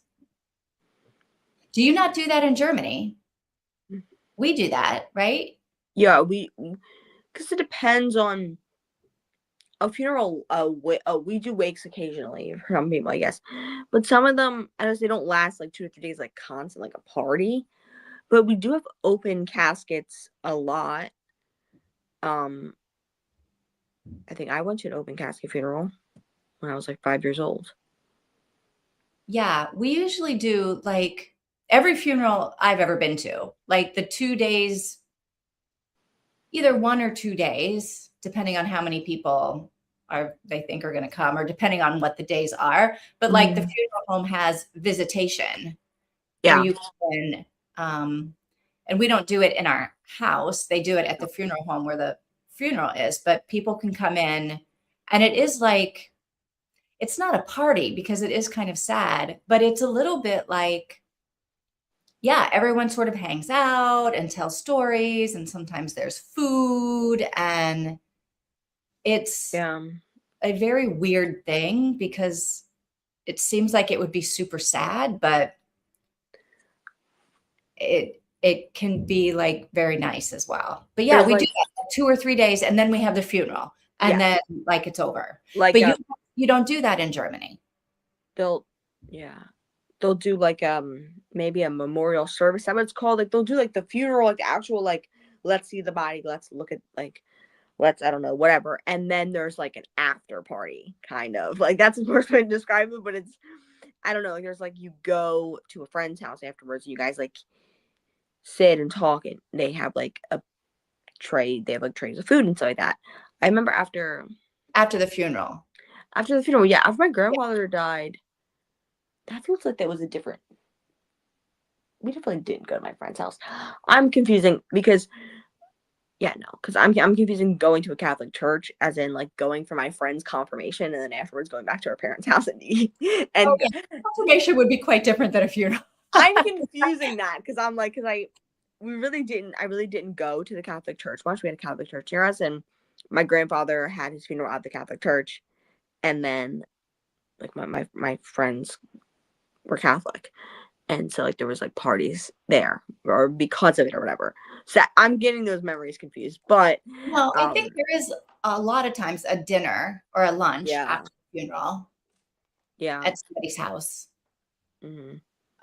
S1: Do you not do that in Germany? We do that, right?
S3: Yeah, because it depends on a funeral. We do wakes occasionally for some people, I guess, but some of them, I guess, they don't last like 2 or 3 days, like constant, like a party. But we do have open caskets a lot. I think I went to an open casket funeral when I was like 5 years old.
S1: Yeah, we usually do like every funeral I've ever been to, like the 2 days, either 1 or 2 days, depending on how many people they think are going to come, or depending on what the days are. But like the funeral home has visitation where
S3: Yeah.
S1: you can, and we don't do it in our house. They do it at the funeral home where the funeral is, but people can come in, and it is like, it's not a party because it is kind of sad, but it's a little bit like, yeah, everyone sort of hangs out and tells stories, and sometimes there's food, and it's a very weird thing because it seems like it would be super sad, but it can be like very nice as well. But yeah,
S3: There's
S1: we
S3: like,
S1: do that 2 or 3 days, and then we have the funeral, and
S3: yeah,
S1: then like it's over.
S3: like
S1: But you don't do that in Germany.
S3: they'll do like maybe a memorial service. That's what it's called. Like they'll do like the funeral, like the actual like, let's see the body, let's look at like, let's, I don't know, whatever. And then there's like an after party, kind of like, that's the first way to describe it. But it's, I don't know, like there's like, you go to a friend's house afterwards and you guys like sit and talk, and they have like a tray, they have like trays of food and stuff like that. I remember after
S1: After the funeral.
S3: Yeah, after my grandfather died, that feels like that was a different. We definitely didn't go to my friend's house. I'm confusing because, because I'm confusing going to a Catholic church as in like going for my friend's confirmation and then afterwards going back to our parents' house and
S1: Confirmation would be quite different than a funeral.
S3: I'm confusing that because I'm like, I really didn't go to the Catholic church much. We had a Catholic church near us, and my grandfather had his funeral at the Catholic church, and then like my friends were Catholic, and so like there was like parties there or because of it or whatever. So I'm getting those memories confused, but
S1: No, I think there is a lot of times a dinner or a lunch after the funeral.
S3: Yeah.
S1: At somebody's house.
S3: Mm-hmm.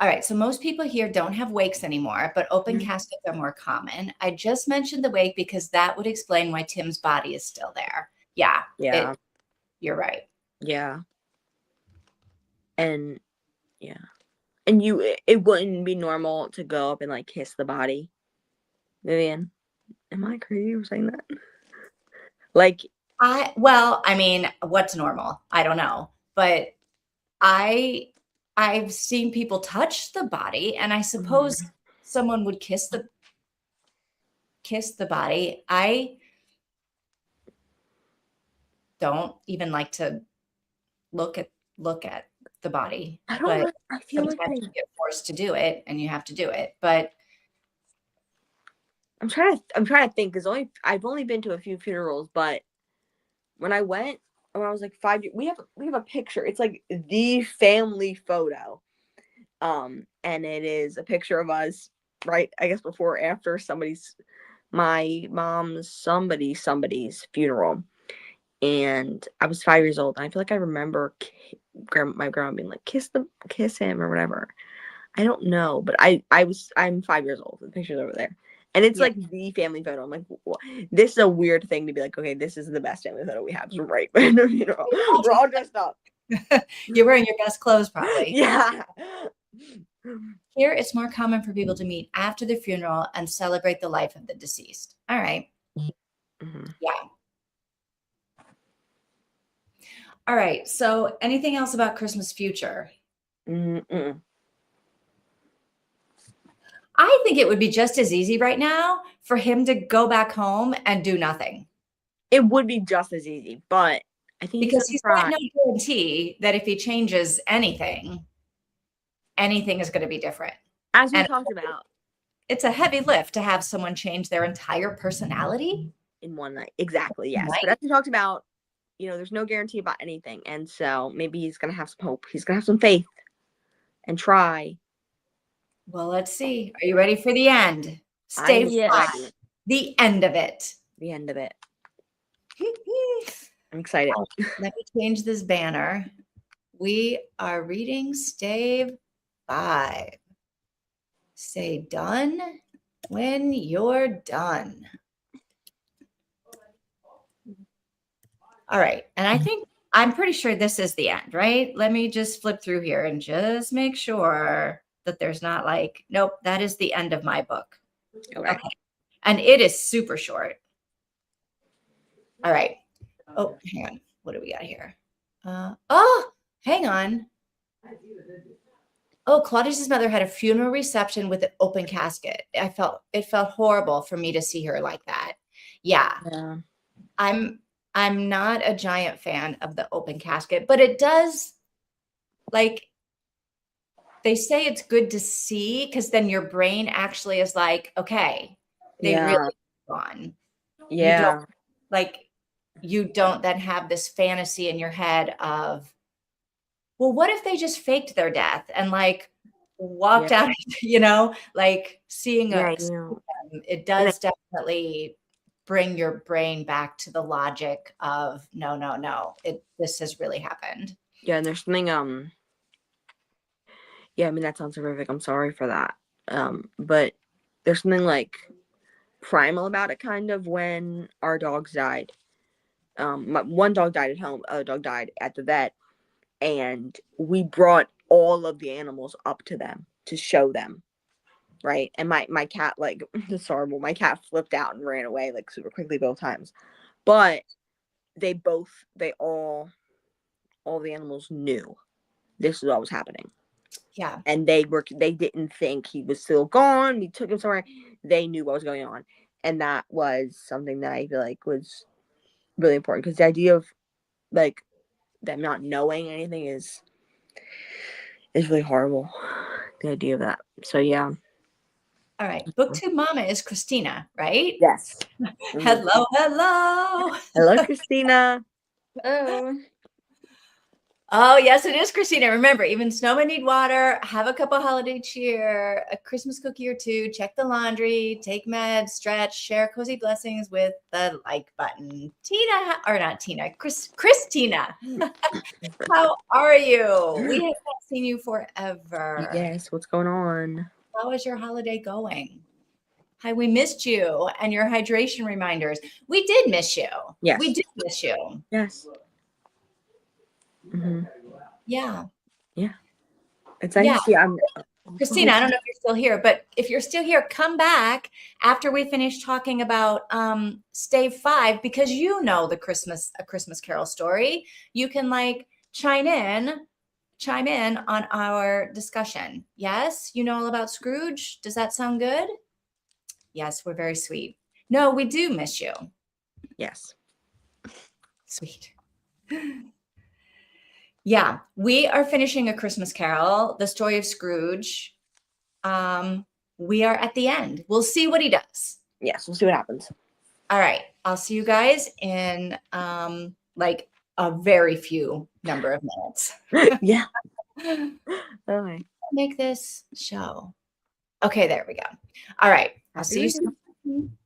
S1: All right, so most people here don't have wakes anymore, but open caskets are more common. I just mentioned the wake because that would explain why Tim's body is still there. Yeah. You're right.
S3: Yeah. And yeah. And it wouldn't be normal to go up and like kiss the body. Vivian, am I crazy for saying that? Like,
S1: well, I mean, what's normal? I don't know. But I've seen people touch the body, and I suppose someone would kiss the body. I don't even like to look at the body.
S3: I don't know. I feel like
S1: sometimes you get forced to do it, and you have to do it. But
S3: I'm trying to think because I've only been to a few funerals, but when I went when I was like 5 years, we have a picture. It's like the family photo, and it is a picture of us, right? I guess before or after my mom's somebody's funeral, and I was 5 years old. And I feel like I remember my grandma being like, kiss him or whatever. I don't know, but I'm 5 years old. The picture's over there. And it's like the family photo. I'm like, this is a weird thing to be like, okay, this is the best family photo we have. Right. You know, we're all dressed up.
S1: You're wearing your best clothes, probably.
S3: Yeah.
S1: Here, it's more common for people to meet after the funeral and celebrate the life of the deceased. All right. Yeah. All right. So anything else about Christmas future? I think it would be just as easy right now for him to go back home and do nothing.
S3: It would be just as easy, but I think
S1: because he's got no guarantee that if he changes anything is going to be different.
S3: As we talked about.
S1: It's a heavy lift to have someone change their entire personality
S3: in one night. Exactly, yes. But as we talked about, you know, there's no guarantee about anything. And so maybe he's going to have some hope. He's going to have some faith and try.
S1: Well, let's see. Are you ready for the end? Stave ready. The end of it.
S3: The end of it. I'm excited.
S1: Let me change this banner. We are reading Stave 5. Say done when you're done. All right. And I'm pretty sure this is the end, right? Let me just flip through here and just make sure that there's not like, nope, that is the end of my book. Okay. And it is super short. All right. Oh, hang on. What do we got here? Hang on. Oh, Claudia's mother had a funeral reception with an open casket. It felt horrible for me to see her like that. Yeah. I'm not a giant fan of the open casket, but it does, like, they say it's good to see because then your brain actually is like, okay, they really gone.
S3: Yeah.
S1: You don't then have this fantasy in your head of, well, what if they just faked their death and like walked out, you know, like seeing it does definitely bring your brain back to the logic of no, this has really happened.
S3: Yeah, and there's something yeah, I mean, that sounds horrific. I'm sorry for that. But there's something like primal about it, kind of, when our dogs died. One dog died at home, other dog died at the vet, and we brought all of the animals up to them to show them, right? And my cat, like, it's horrible. My cat flipped out and ran away like super quickly both times, but all the animals knew this was what was happening.
S1: Yeah.
S3: And they didn't think he was still gone. We took him somewhere. They knew what was going on. And that was something that I feel like was really important, because the idea of like them not knowing anything is really horrible. The idea of that. So yeah.
S1: All right. BookTube Mama is Christina, right?
S3: Yes.
S1: Hello.
S3: Hello, Christina.
S2: Oh.
S1: Oh, yes, it is, Christina. Remember, even snowmen need water. Have a cup of holiday cheer, a Christmas cookie or two, check the laundry, take meds, stretch, share cozy blessings with the like button. Tina, or not Tina, Christina. How are you? We have not seen you forever.
S3: Yes, what's going on?
S1: How is your holiday going? Hi, we missed you and your hydration reminders. We did miss you.
S3: Yes.
S1: We did miss you.
S3: Yes.
S1: Yeah.
S3: Yeah. It's nice to see.
S1: Christina, I don't know if you're still here, but if you're still here, come back after we finish talking about Stave 5, because you know A Christmas Carol story. You can like chime in on our discussion. Yes, you know all about Scrooge. Does that sound good? Yes, we're very sweet. No, we do miss you.
S3: Yes.
S1: Sweet. Yeah, we are finishing A Christmas Carol, the story of Scrooge. We are at the end. We'll see what he does.
S3: Yes, we'll see what happens.
S1: All right. I'll see you guys in like a very few number of minutes.
S3: Yeah. Okay.
S1: Make this show. Okay, there we go. All right. I'll see you soon.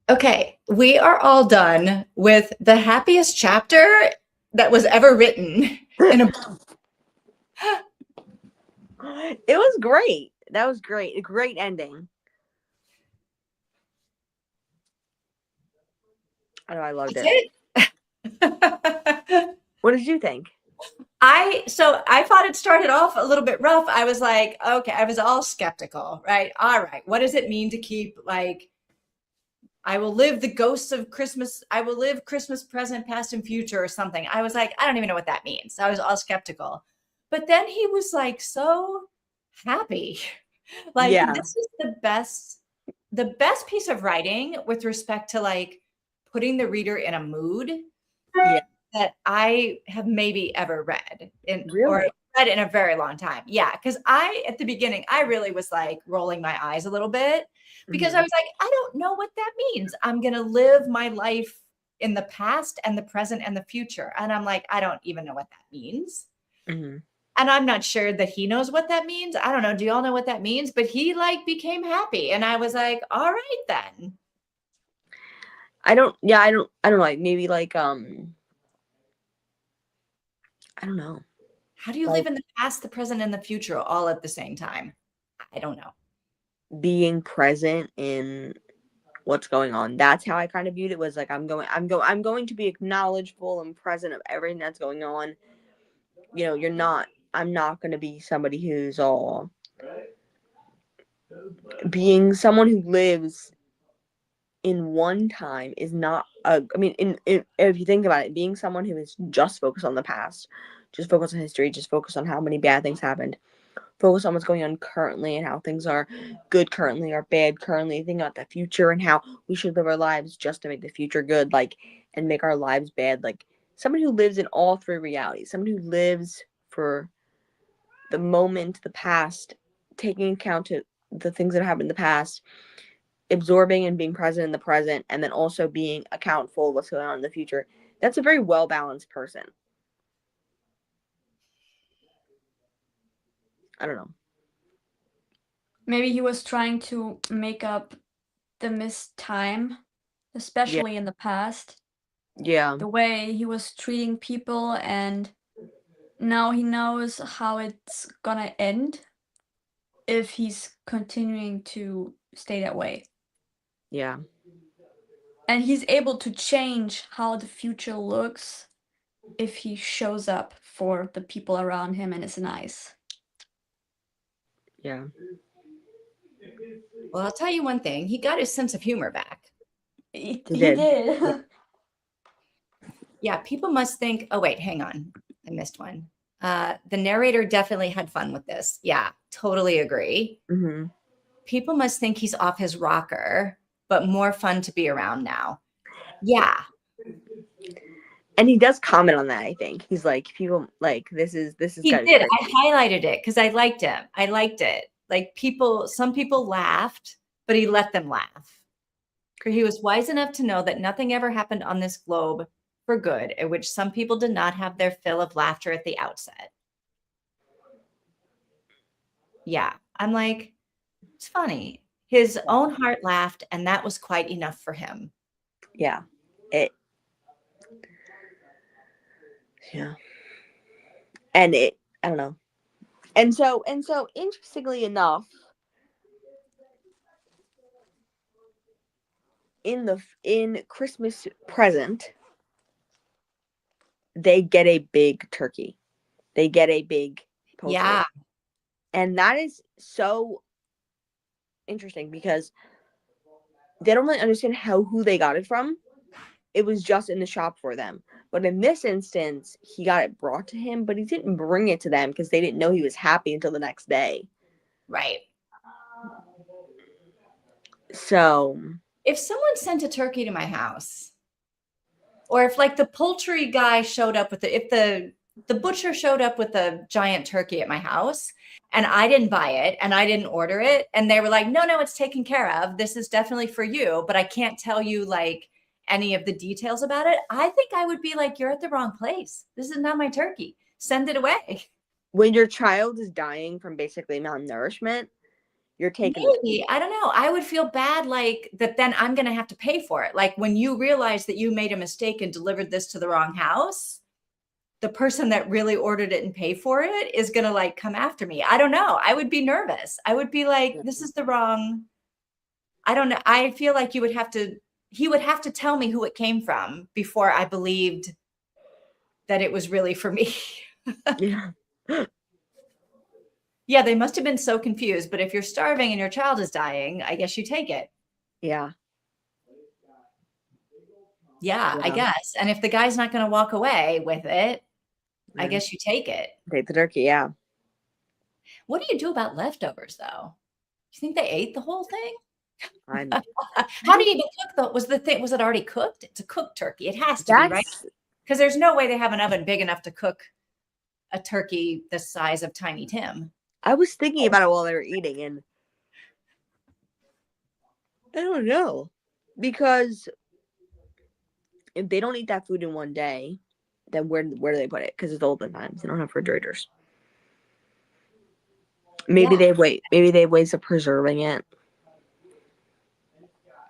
S1: Okay, we are all done with the happiest chapter that was ever written in a
S3: It was great. That was great. A great ending. I know, I loved it. What did you think?
S1: I thought it started off a little bit rough. I was like, okay, I was all skeptical, right? All right, what does it mean to keep like I will live the ghosts of Christmas. I will live Christmas present, past, and future, or something. I was like, I don't even know what that means. I was all skeptical. But then he was like so happy. Like
S3: Yeah.
S1: this is the best piece of writing with respect to like putting the reader in a mood
S3: Yeah.
S1: that I have maybe ever read or
S3: Really?
S1: read in a very long time. Yeah, because at the beginning, I really was like rolling my eyes a little bit because I was like, I don't know what that means. I'm going to live my life in the past and the present and the future. And I'm like, I don't even know what that means.
S3: Mm-hmm.
S1: And I'm not sure that he knows what that means. I don't know. Do y'all know what that means? But he like became happy. And I was like, all right, then.
S3: I don't know. Like maybe like, I don't know.
S1: How do you live in the past, the present, and the future all at the same time? I don't know.
S3: Being present in what's going on. That's how I kind of viewed it. Was like I'm going to be acknowledgeful and present of everything that's going on. You know, I'm not going to be somebody who's all being someone who lives in one time is not if you think about it, being someone who is just focused on the past, just focused on history, just focused on how many bad things happened, focus on what's going on currently and how things are good currently or bad currently, think about the future and how we should live our lives just to make the future good, like, and make our lives bad. Like somebody who lives in all three realities, somebody who lives for the moment, the past, taking account to the things that happened in the past, absorbing and being present in the present, and then also being accountful of what's going on in the future. That's a very well balanced person. I don't know.
S2: Maybe he was trying to make up the missed time, especially in the past.
S3: Yeah.
S2: The way he was treating people, and now he knows how it's gonna end if he's continuing to stay that way.
S3: Yeah.
S2: And he's able to change how the future looks if he shows up for the people around him and is nice.
S3: Yeah.
S1: Well, I'll tell you one thing. He got his sense of humor back.
S2: He
S3: did.
S2: did.
S1: Yeah, people must think, oh, wait, hang on. I missed one. The narrator definitely had fun with this. Yeah, totally agree.
S3: Mm-hmm.
S1: People must think he's off his rocker, but more fun to be around now. Yeah.
S3: And he does comment on that, I think. He's like, people like this is
S1: He
S3: kind of
S1: did.
S3: crazy.
S1: I highlighted it because I liked him. I liked it. Like some people laughed, but he let them laugh. He was wise enough to know that nothing ever happened on this globe for good, at which some people did not have their fill of laughter at the outset. Yeah, I'm like, it's funny. His own heart laughed, and that was quite enough for him.
S3: Yeah. And I don't know. And so interestingly enough, in Christmas present, they get a big turkey. They get a big poultry.
S1: Yeah.
S3: And that is so interesting because they don't really understand who they got it from. It was just in the shop for them. But in this instance, he got it brought to him, but he didn't bring it to them because they didn't know he was happy until the next day.
S1: Right.
S3: So
S1: if someone sent a turkey to my house, or if like the poultry guy showed up with if the butcher showed up with a giant turkey at my house and I didn't buy it and I didn't order it and they were like, no, it's taken care of. This is definitely for you, but I can't tell you like any of the details about it. I think I would be like, you're at the wrong place. This is not my turkey. Send it away.
S3: When your child is dying from basically malnourishment, You're taking the
S1: Maybe. I don't know. I would feel bad like that then I'm going to have to pay for it. Like when you realize that you made a mistake and delivered this to the wrong house, the person that really ordered it and paid for it is going to like come after me. I don't know. I would be nervous. I would be like, this is the wrong. I don't know. I feel like he would have to tell me who it came from before I believed that it was really for me.
S3: Yeah.
S1: Yeah, they must have been so confused. But if you're starving and your child is dying, I guess you take it.
S3: Yeah.
S1: Yeah, I
S3: Yeah.
S1: guess. And if the guy's not going to walk away with it, I
S3: Then
S1: guess you take it.
S3: take the turkey. Yeah.
S1: What do you do about leftovers, though? You think they ate the whole thing?
S3: I'm.
S1: How do you even cook though? Was it already cooked? It's a cooked turkey. It has to be, right?
S3: That's.
S1: Because there's no way they have an oven big enough to cook a turkey the size of Tiny Tim.
S3: I was thinking about it while they were eating, and I don't know, because if they don't eat that food in one day, then where do they put it? Because it's olden times. They don't have refrigerators. Maybe
S1: Yeah.
S3: Maybe they have ways of preserving it.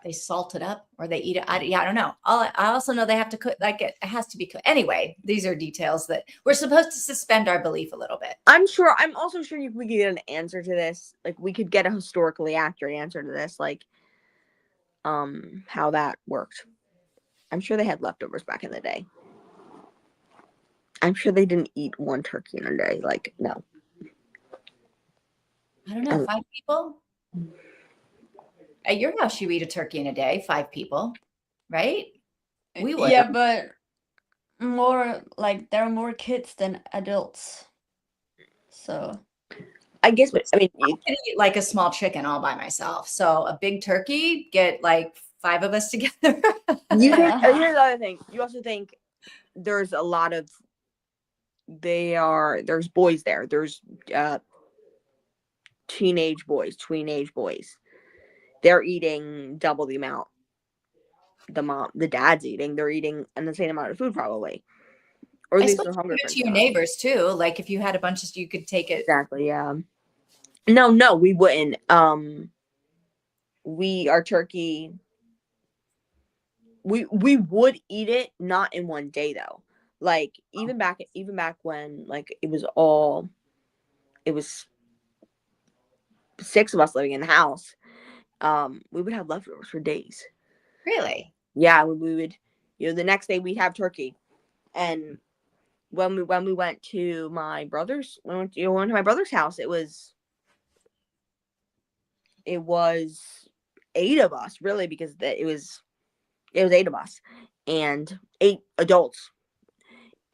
S1: They salt it up or they eat it. I don't know. I also know they have to cook, like it has to be cooked. Anyway, these are details that we're supposed to suspend our belief a little bit.
S3: I'm also sure we could get an answer to this. Like, we could get a historically accurate answer to this, like, how that worked. I'm sure they had leftovers back in the day. I'm sure they didn't eat one turkey in a day. Like, no.
S1: I don't know. 5 people? At your house, you eat a turkey in a day, 5 people, right? We would.
S2: Yeah, but more like there are more kids than adults. So
S3: I guess, I mean,
S1: I can eat like a small chicken all by myself. So a big turkey, get like 5 of us together.
S3: here's the other thing. You also think there's a lot of there's boys there. There's teenage boys. They're eating double the amount the dad's eating. They're eating an insane amount of food probably. Or at least they're hungry for
S1: to your neighbors too. Like if you had a bunch of, you could take it.
S3: Exactly, yeah. No, we wouldn't. Our turkey, we would eat it, not in one day though. Like even back when like it was 6 of us living in the house. We would have leftovers for days.
S1: Really?
S3: Yeah, we would, the next day we'd have turkey. And when we went to my brother's, went to my brother's house, it was 8 of us, really, because it was 8 of us and 8 adults.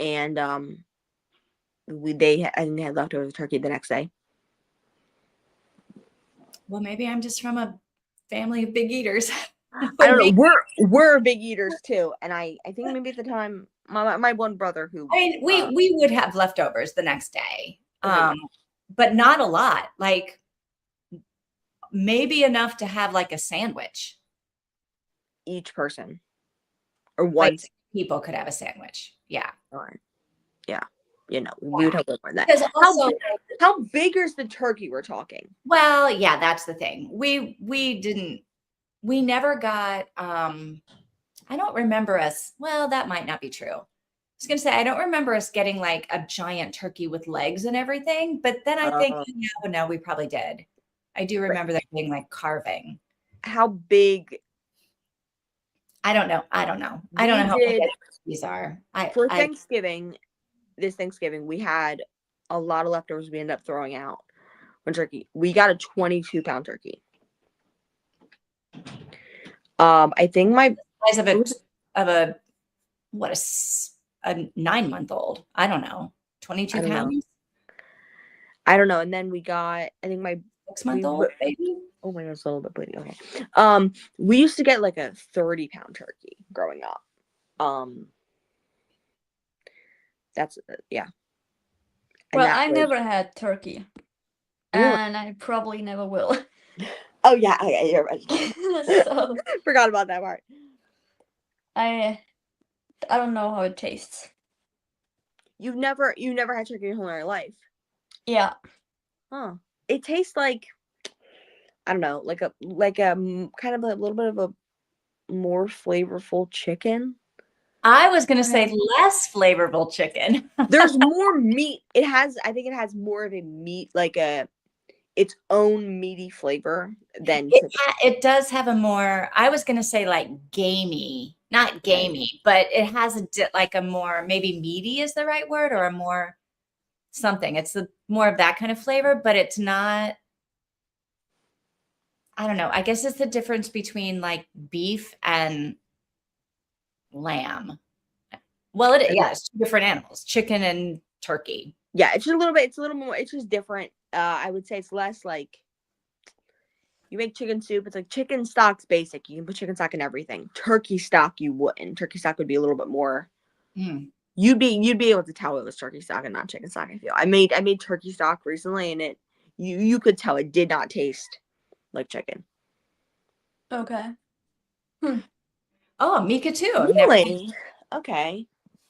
S3: And I think they had leftover turkey the next day.
S2: Well, maybe I'm just from a family of big eaters.
S3: I don't know. We're big eaters too, and I think maybe at the time my one brother who
S1: we would have leftovers the next day,
S3: okay.
S1: But not a lot. Like maybe enough to have like a sandwich.
S3: Each person, or one
S1: like, people could have a sandwich. Yeah.
S3: Yeah. We would have more than that.
S1: Because also,
S3: how big is the turkey we're talking?
S1: Well, yeah, that's the thing. We never got, I don't remember us. Well, that might not be true. I was going to say, I don't remember us getting like a giant turkey with legs and everything, but then I think, no, we probably did. I do remember that being like carving.
S3: How big?
S1: I don't know. I don't know how big these are.
S3: This Thanksgiving, we had a lot of leftovers we ended up throwing out. One turkey. We got a 22-pound turkey. I think my
S1: size of a 9-month-old. I don't know. 22 pounds.
S3: I don't know. And then we got, I think my
S1: 6-month-old baby.
S3: Oh my god, it's a little bit bleeding. Okay. We used to get like a 30-pound turkey growing up. That's yeah.
S2: Well, I never had turkey, and I probably never will.
S3: Oh yeah, okay, you're right.
S2: So
S3: forgot about that part.
S2: I don't know how it tastes.
S3: You've never had turkey your whole entire life?
S2: Yeah.
S3: Huh. It tastes like I don't know, like a kind of a little bit of a more flavorful chicken.
S1: I was going to say less flavorful chicken.
S3: There's more meat. I think it has more of a meat, like its own meaty flavor than
S1: it does have a more, I was going to say like gamey, not gamey, but it has like a more, maybe meaty is the right word, or a more something. It's more of that kind of flavor, but it's not, I don't know. I guess it's the difference between like beef and lamb. Well, it's two different animals, chicken and turkey.
S3: Yeah, it's just a little bit, it's a little more, it's just different. I would say it's less like, you make chicken soup, it's like chicken stock's basic. You can put chicken stock in everything. Turkey stock, you wouldn't. Turkey stock would be a little bit more, you'd be able to tell it was turkey stock and not chicken stock, I feel. I made turkey stock recently, and you could tell it did not taste like chicken.
S2: Okay.
S1: Oh, Mika too.
S3: Really? Okay.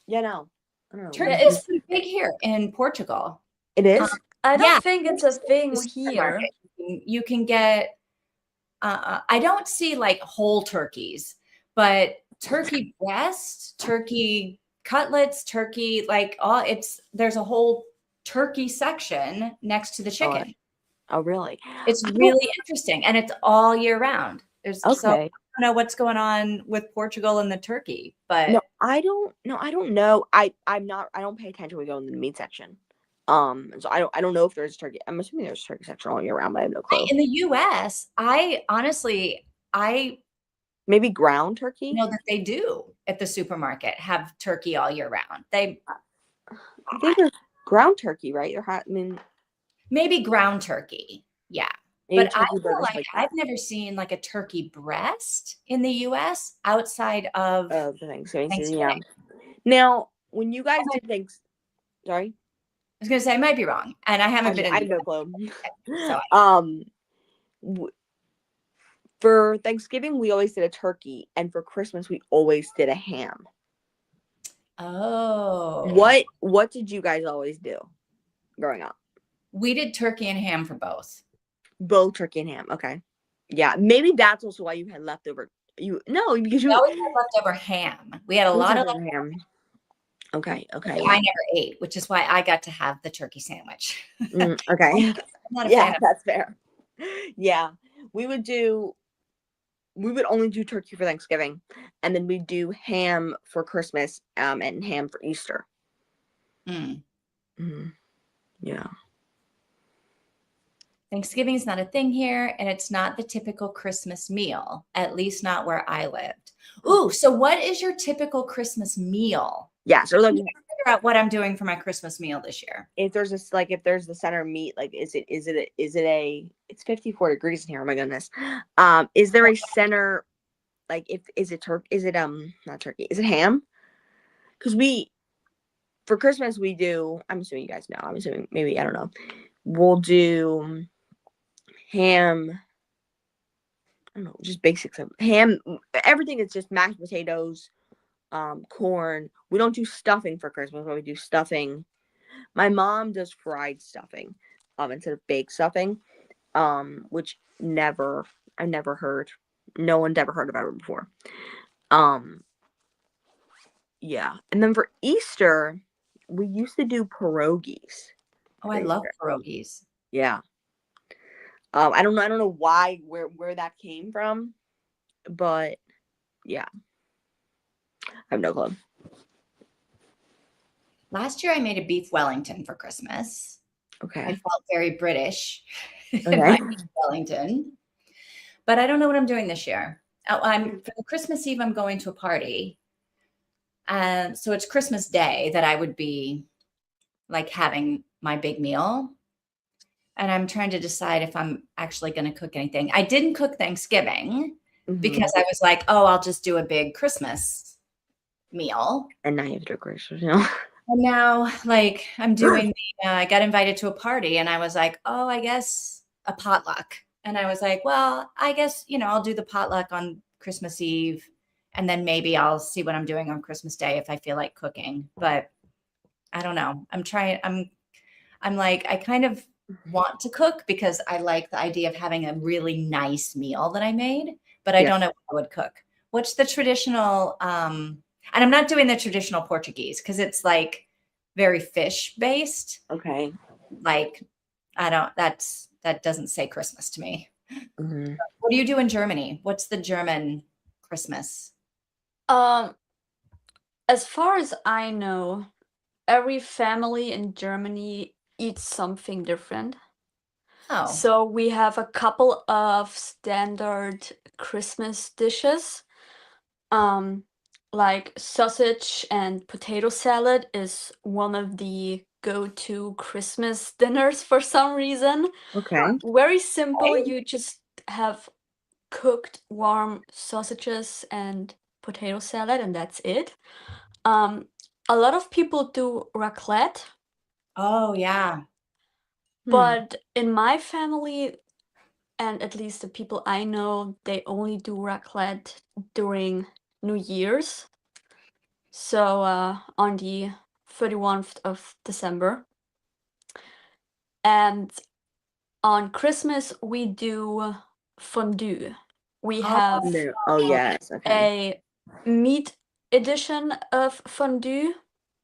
S3: Yeah, no. I don't know.
S1: Turkey is pretty big here in Portugal.
S3: It is?
S2: I don't think it's a thing here.
S1: You can get, I don't see like whole turkeys, but turkey breast, turkey cutlets, turkey, like there's a whole turkey section next to the chicken.
S3: Oh, really?
S1: It's really interesting. And it's all year round. So I don't know what's going on with Portugal and the turkey, but
S3: no, I don't know. I don't pay attention when we go in the meat section. So I don't know if there's turkey. I'm assuming there's a turkey section all year round, but I have no clue.
S1: In the US, I
S3: maybe ground turkey.
S1: know that they do at the supermarket have turkey all year round.
S3: I think there's ground turkey, right?
S1: Maybe ground turkey. Yeah. But I feel like I've never seen like a turkey breast in the US outside of
S3: the Thanksgiving. Yeah. Now, when you guys did things, sorry?
S1: I was going to say I might be wrong, and I haven't been in.
S3: I have no clue. For Thanksgiving, we always did a turkey, and for Christmas, we always did a ham.
S1: Oh.
S3: What did you guys always do growing up?
S1: We did turkey and ham for both.
S3: Both turkey and ham. Okay. Yeah, maybe that's also why you had leftover. Because you
S1: always had leftover ham. We had a lot of
S3: ham. Okay.
S1: I never ate, which is why I got to have the turkey sandwich.
S3: Okay.
S1: I'm not a fan of
S3: that's fair. Yeah, we would only do turkey for Thanksgiving, and then we do ham for Christmas, and ham for Easter. Yeah.
S1: Thanksgiving is not a thing here, and it's not the typical Christmas meal, at least not where I lived. Ooh, so what is your typical Christmas meal?
S3: Yeah, so like,
S1: figure out what I'm doing for my Christmas meal this year.
S3: If there's the center meat, like is it it's 54 degrees in here. Oh my goodness. Is there a center, like is it not turkey? Is it ham? Because for Christmas we do, I'm assuming you guys know. I'm assuming maybe, I don't know. We'll do ham. I don't know, just basics of ham. Everything is just mashed potatoes, corn. We don't do stuffing for Christmas, but we do stuffing. My mom does fried stuffing, instead of baked stuffing, which I've never heard. No one's ever heard about it before. Yeah. And then for Easter, we used to do pierogies.
S1: Oh, I love pierogies.
S3: Yeah. I don't know where that came from, but yeah. I have no clue.
S1: Last year I made a beef Wellington for Christmas.
S3: Okay.
S1: I felt very British in my beef Wellington. But I don't know what I'm doing this year. For Christmas Eve, I'm going to a party. So it's Christmas Day that I would be like having my big meal. And I'm trying to decide if I'm actually going to cook anything. I didn't cook Thanksgiving because I was like, oh, I'll just do a big Christmas meal.
S3: And now you have to do a Christmas meal.
S1: And now, like, I'm doing I got invited to a party, and I was like, oh, I guess a potluck. And I was like, well, I guess, I'll do the potluck on Christmas Eve, and then maybe I'll see what I'm doing on Christmas Day if I feel like cooking. But I don't know. I'm like, I kind of want to cook because I like the idea of having a really nice meal that I made, but I don't know what I would cook. What's the traditional, and I'm not doing the traditional Portuguese because it's like very fish based.
S3: Okay.
S1: Like, that doesn't say Christmas to me.
S3: Mm-hmm.
S1: What do you do in Germany? What's the German Christmas?
S2: As far as I know, every family in Germany eats something different.
S1: Oh,
S2: So we have a couple of standard Christmas dishes. Like sausage and potato salad is one of the go-to Christmas dinners for some reason.
S3: Okay.
S2: Very simple. You just have cooked warm sausages and potato salad, and that's it. A lot of people do raclette,
S1: oh yeah.
S2: but in my family, and at least the people I know, they only do raclette during New Year's. So on the 31st of December. And on Christmas, we do fondue. We have
S3: No. Oh yes. Okay.
S2: a meat edition of fondue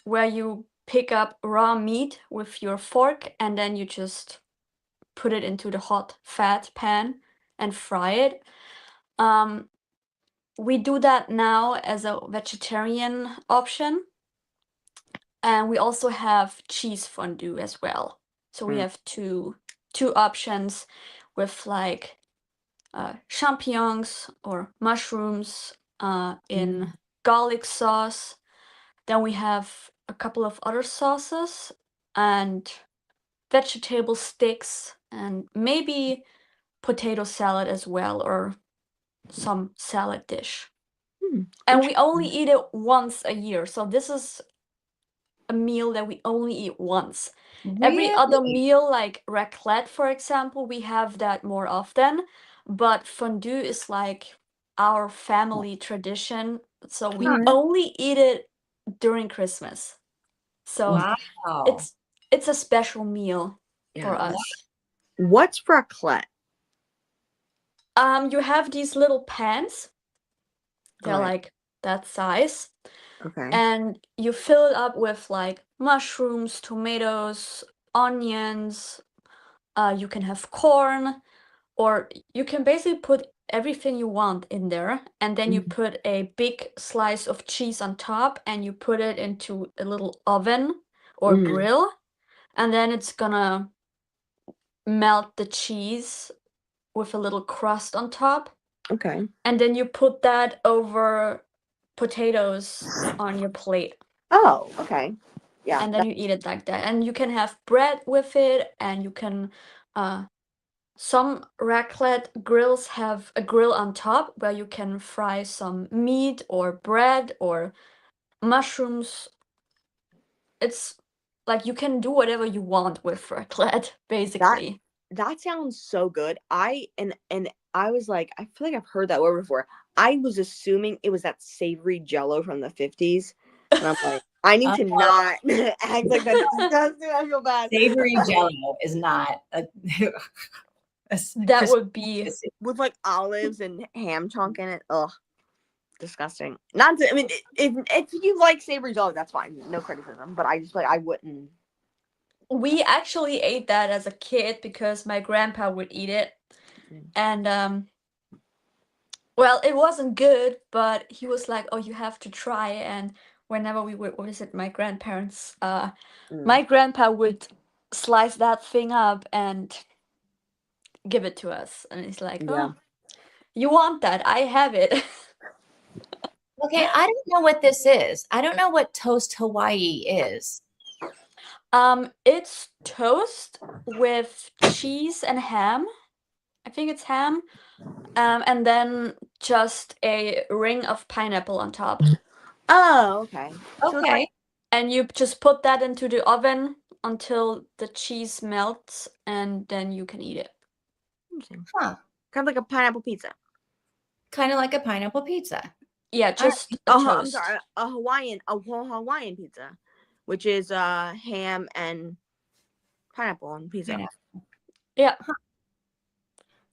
S2: where you pick up raw meat with your fork and then you just put it into the hot fat pan and fry it. We do that now as a vegetarian option. And we also have cheese fondue as well. So we have two options with like champignons or mushrooms in garlic sauce. Then we have a couple of other sauces and vegetable sticks and maybe potato salad as well or some salad dish. And we only eat it once a year. So this is a meal that we only eat once. Every other meal, like raclette, for example, we have that more often. But fondue is like our family tradition. So we only eat it during Christmas. So
S1: Wow.
S2: it's a special meal for us.
S3: What's raclette?
S2: You have these little pans. They're like that size.
S3: Okay.
S2: And you fill it up with like mushrooms, tomatoes, onions. You can have corn, or you can basically put everything you want in there. And then you put a big slice of cheese on top and you put it into a little oven or grill. And then it's gonna melt the cheese with a little crust on top.
S3: Okay.
S2: And then you put that over potatoes on your plate.
S3: Oh, okay. Yeah.
S2: And then you eat it like that. And you can have bread with it, and you can some raclette grills have a grill on top where you can fry some meat or bread or mushrooms. It's like you can do whatever you want with raclette, basically.
S3: That sounds so good. I was like, I feel like I've heard that word before. I was assuming it was that savory jello from the 50s. And I'm like, I need to not act like that. Disgusting. I feel bad.
S1: Savory jello is not
S2: that would be
S3: with like olives and ham chunk in it. Ugh, disgusting. Not to, I mean, if you like savory jello, that's fine. No criticism. But I just like I wouldn't.
S2: We actually ate that as a kid because my grandpa would eat it, and well, it wasn't good, but he was like, "Oh, you have to try." And whenever we would visit my grandparents, my grandpa would slice that thing up and give it to us, and he's like, "Oh, you want that? I have it."
S1: Okay, I don't know what this is. I don't know what toast Hawaii is.
S2: It's toast with cheese and ham. I think it's ham. And then just a ring of pineapple on top.
S3: Oh, okay.
S1: Okay.
S2: And you just put that into the oven until the cheese melts, and then you can eat it.
S1: Huh.
S3: Kind of like a pineapple pizza.
S1: Kind of like a pineapple pizza.
S2: Yeah, just a toast.
S3: I'm sorry, a Hawaiian pizza, which is ham and pineapple on pizza.
S1: Pineapple.
S2: Yeah.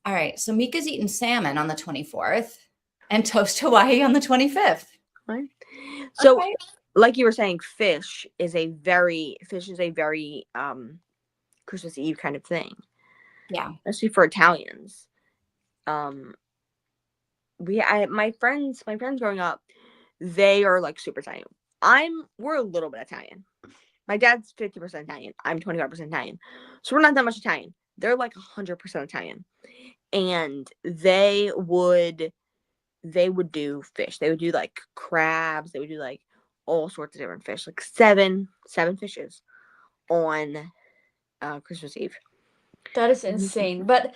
S1: All right. So Mika's eating salmon on the 24th and toast Hawaii on the 25th.
S3: Right. So,
S1: Okay.
S3: like you were saying, fish is a very Christmas Eve kind of thing.
S1: Yeah.
S3: Especially for Italians. My friends growing up, they are like super Italian. We're a little bit Italian. My dad's 50% Italian. I'm 25% Italian. So we're not that much Italian. They're like 100% Italian. And they would do fish. They would do like crabs. They would do like all sorts of different fish, like seven fishes on Christmas Eve.
S2: That is insane. But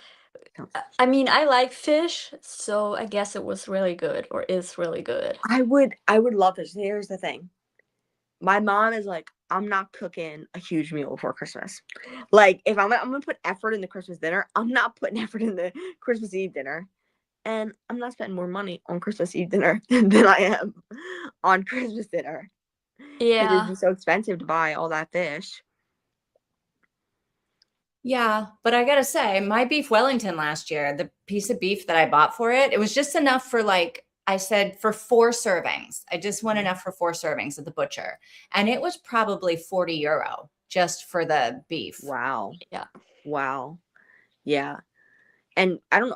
S2: I mean, I like fish, so I guess it was really good, or is really good.
S3: I would love fish. Here's the thing. My mom is like, I'm not cooking a huge meal before Christmas. Like, if I'm gonna put effort in the Christmas dinner, I'm not putting effort in the Christmas Eve dinner. And I'm not spending more money on Christmas Eve dinner than I am on Christmas dinner. It would
S2: Yeah.
S3: be so expensive to buy all that fish.
S1: Yeah, but I gotta say, my beef Wellington last year, the piece of beef that I bought for it, it was just enough for like, I said for 4 servings. I just want enough for 4 servings at the butcher. And it was probably €40 just for the beef.
S3: Wow.
S2: Yeah.
S3: Wow. Yeah. And I don't know.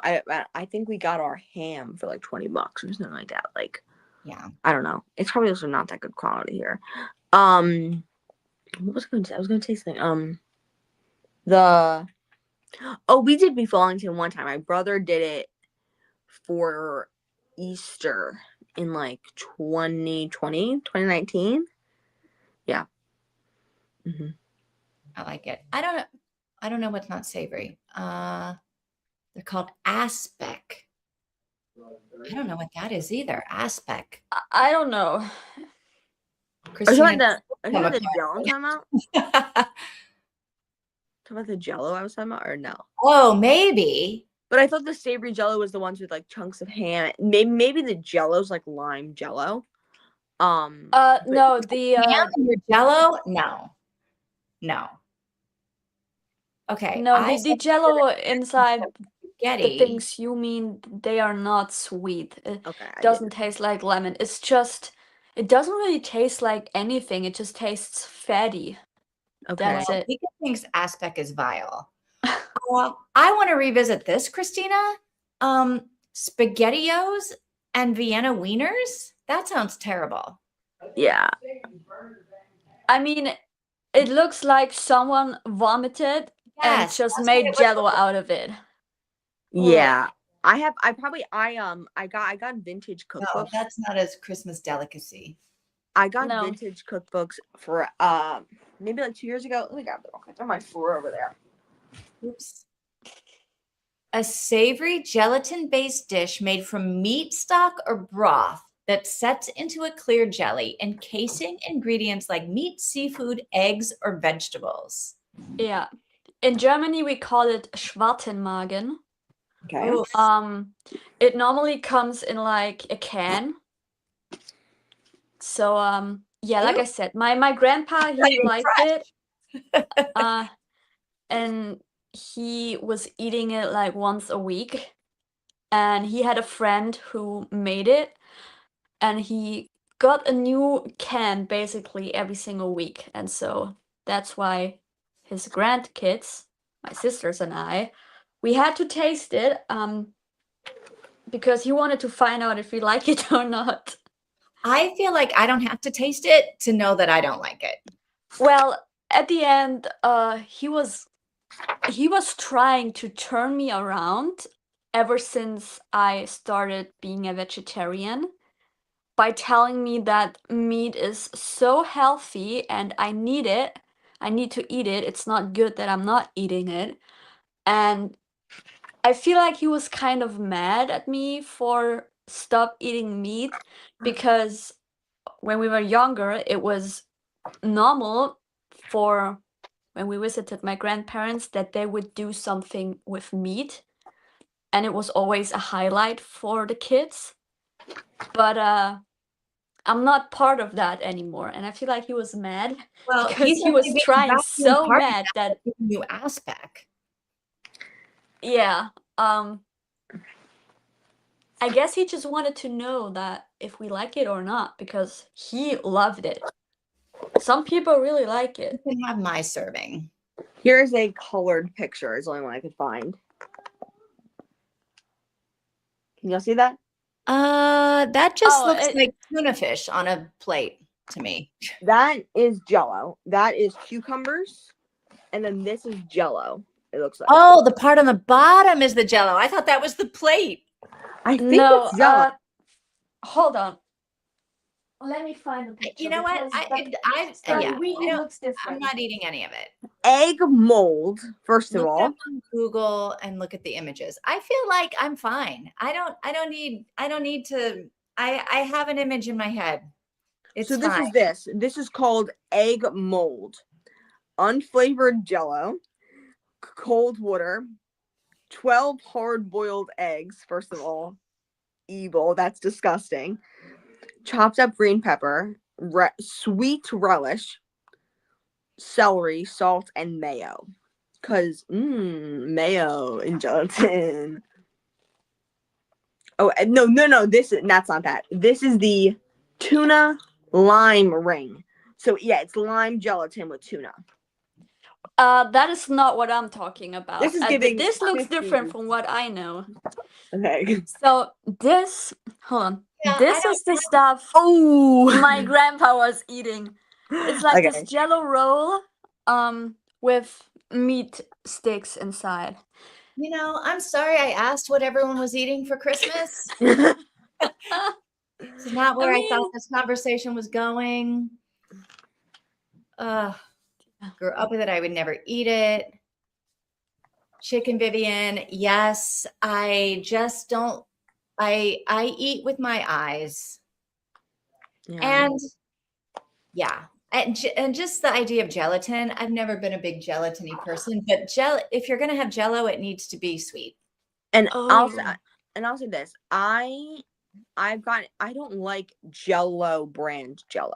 S3: I think we got our ham for like $20 or something like that. Like,
S1: yeah,
S3: I don't know. It's probably also not that good quality here. What was I going to say? I was going to say something. We did beef Wellington one time. My brother did it for Easter in like 2019. Yeah. Mm-hmm.
S1: I like it. I don't know what's not savory. They're called aspic. I don't know what that is either. Aspic.
S2: I don't know.
S1: Christina,
S3: Are you talking about the Jello I'm talking about? Talking about the Jello I was talking about, or no?
S1: Oh, maybe.
S3: But I thought the savory Jello was the ones with like chunks of ham. Maybe the Jello's like lime Jello.
S2: No, the
S1: Ham in your Jello? No. Okay,
S2: no,
S1: I
S2: the
S1: said
S2: Jello inside the
S1: spaghetti.
S2: things you mean, they are not sweet. It
S3: Okay.
S2: doesn't taste like lemon. It's just, it doesn't really taste like anything. It just tastes fatty.
S3: Okay.
S2: That's it.
S1: Mika thinks aspic is vile. I want to revisit this, Christina. SpaghettiOs and Vienna wieners? That sounds terrible.
S3: Yeah.
S2: I mean, it looks like someone vomited and
S1: Yes,
S2: just
S1: that's what
S2: made
S1: it
S2: Jello
S1: was.
S2: out of it.
S3: Yeah. I got vintage
S1: No,
S3: cookbooks.
S1: that's not a Christmas delicacy.
S3: I got
S2: No.
S3: vintage cookbooks for maybe like 2 years ago. Let me grab them. It's on my floor over there.
S1: Oops. A savory gelatin-based dish made from meat stock or broth that sets into a clear jelly, encasing ingredients like meat, seafood, eggs, or vegetables.
S2: Yeah. In Germany, we call it Schwartenmagen.
S3: Okay.
S1: Oof.
S2: It normally comes in like a can. So yeah, like I said, my grandpa, he liked it. And he was eating it like once a week. And he had a friend who made it, and he got a new can basically every single week. And so that's why his grandkids, my sisters and I, we had to taste it because he wanted to find out if we like it or not.
S1: I feel like I don't have to taste it to know that I don't like it.
S2: Well, at the end, he was trying to turn me around ever since I started being a vegetarian by telling me that meat is so healthy and I need it. I need to eat it. It's not good that I'm not eating it. And I feel like he was kind of mad at me for stop eating meat because when we were younger, it was normal for when we visited my grandparents that they would do something with meat, and it was always a highlight for the kids. But I'm not part of that anymore, and I feel like he was mad
S1: Well,
S2: because he was trying so mad that
S1: you aspect.
S2: Yeah. I guess he just wanted to know that if we like it or not because he loved it. Some people really like
S1: You
S2: it.
S1: can have my serving.
S3: Here's a colored picture. It's the only one I could find. Can y'all see that?
S1: That just
S2: Oh,
S1: looks like tuna fish on a plate to me.
S3: That is Jello. That is cucumbers, and then this is Jello. It looks like.
S1: Oh, the part on the bottom is the Jello. I thought that was the plate.
S3: I think
S2: no.
S3: it's Jello.
S2: Hold on. Let me find the picture.
S1: You know what?
S2: That really looks
S1: I'm
S2: different.
S1: not eating any of it.
S3: Egg mold. First of
S1: Look
S3: all,
S1: up on Google and look at the images. I feel like I'm fine. I don't need to. I have an image in my head. It's
S3: so this
S1: fine.
S3: is this. This is called egg mold. Unflavored Jello, cold water, 12 hard-boiled eggs. First of all, evil. That's disgusting. Chopped up green pepper, sweet relish, celery, salt, and mayo. Because, mayo and gelatin. Oh, no. That's not that. This is the tuna lime ring. So, yeah, it's lime gelatin with tuna.
S2: That is not what I'm talking about.
S3: This is giving
S2: this looks
S3: 50s.
S2: different from what I know.
S3: Okay.
S2: So this, hold on.
S1: Yeah,
S2: This is the stuff
S3: Oh,
S2: my grandpa was eating. It's like
S3: okay.
S2: this Jello roll, with meat sticks inside.
S1: You know, I'm sorry I asked what everyone was eating for Christmas. This is not where I thought this conversation was going. Grew up with it. I would never eat it. Chicken Vivian. Yes, I just don't. I eat with my eyes.
S3: Yeah.
S1: And yeah. And just the idea of gelatin. I've never been a big gelatiny person, but if you're gonna have Jello, it needs to be sweet.
S3: And I'll
S2: Oh.
S3: say this. I don't like Jello brand Jello.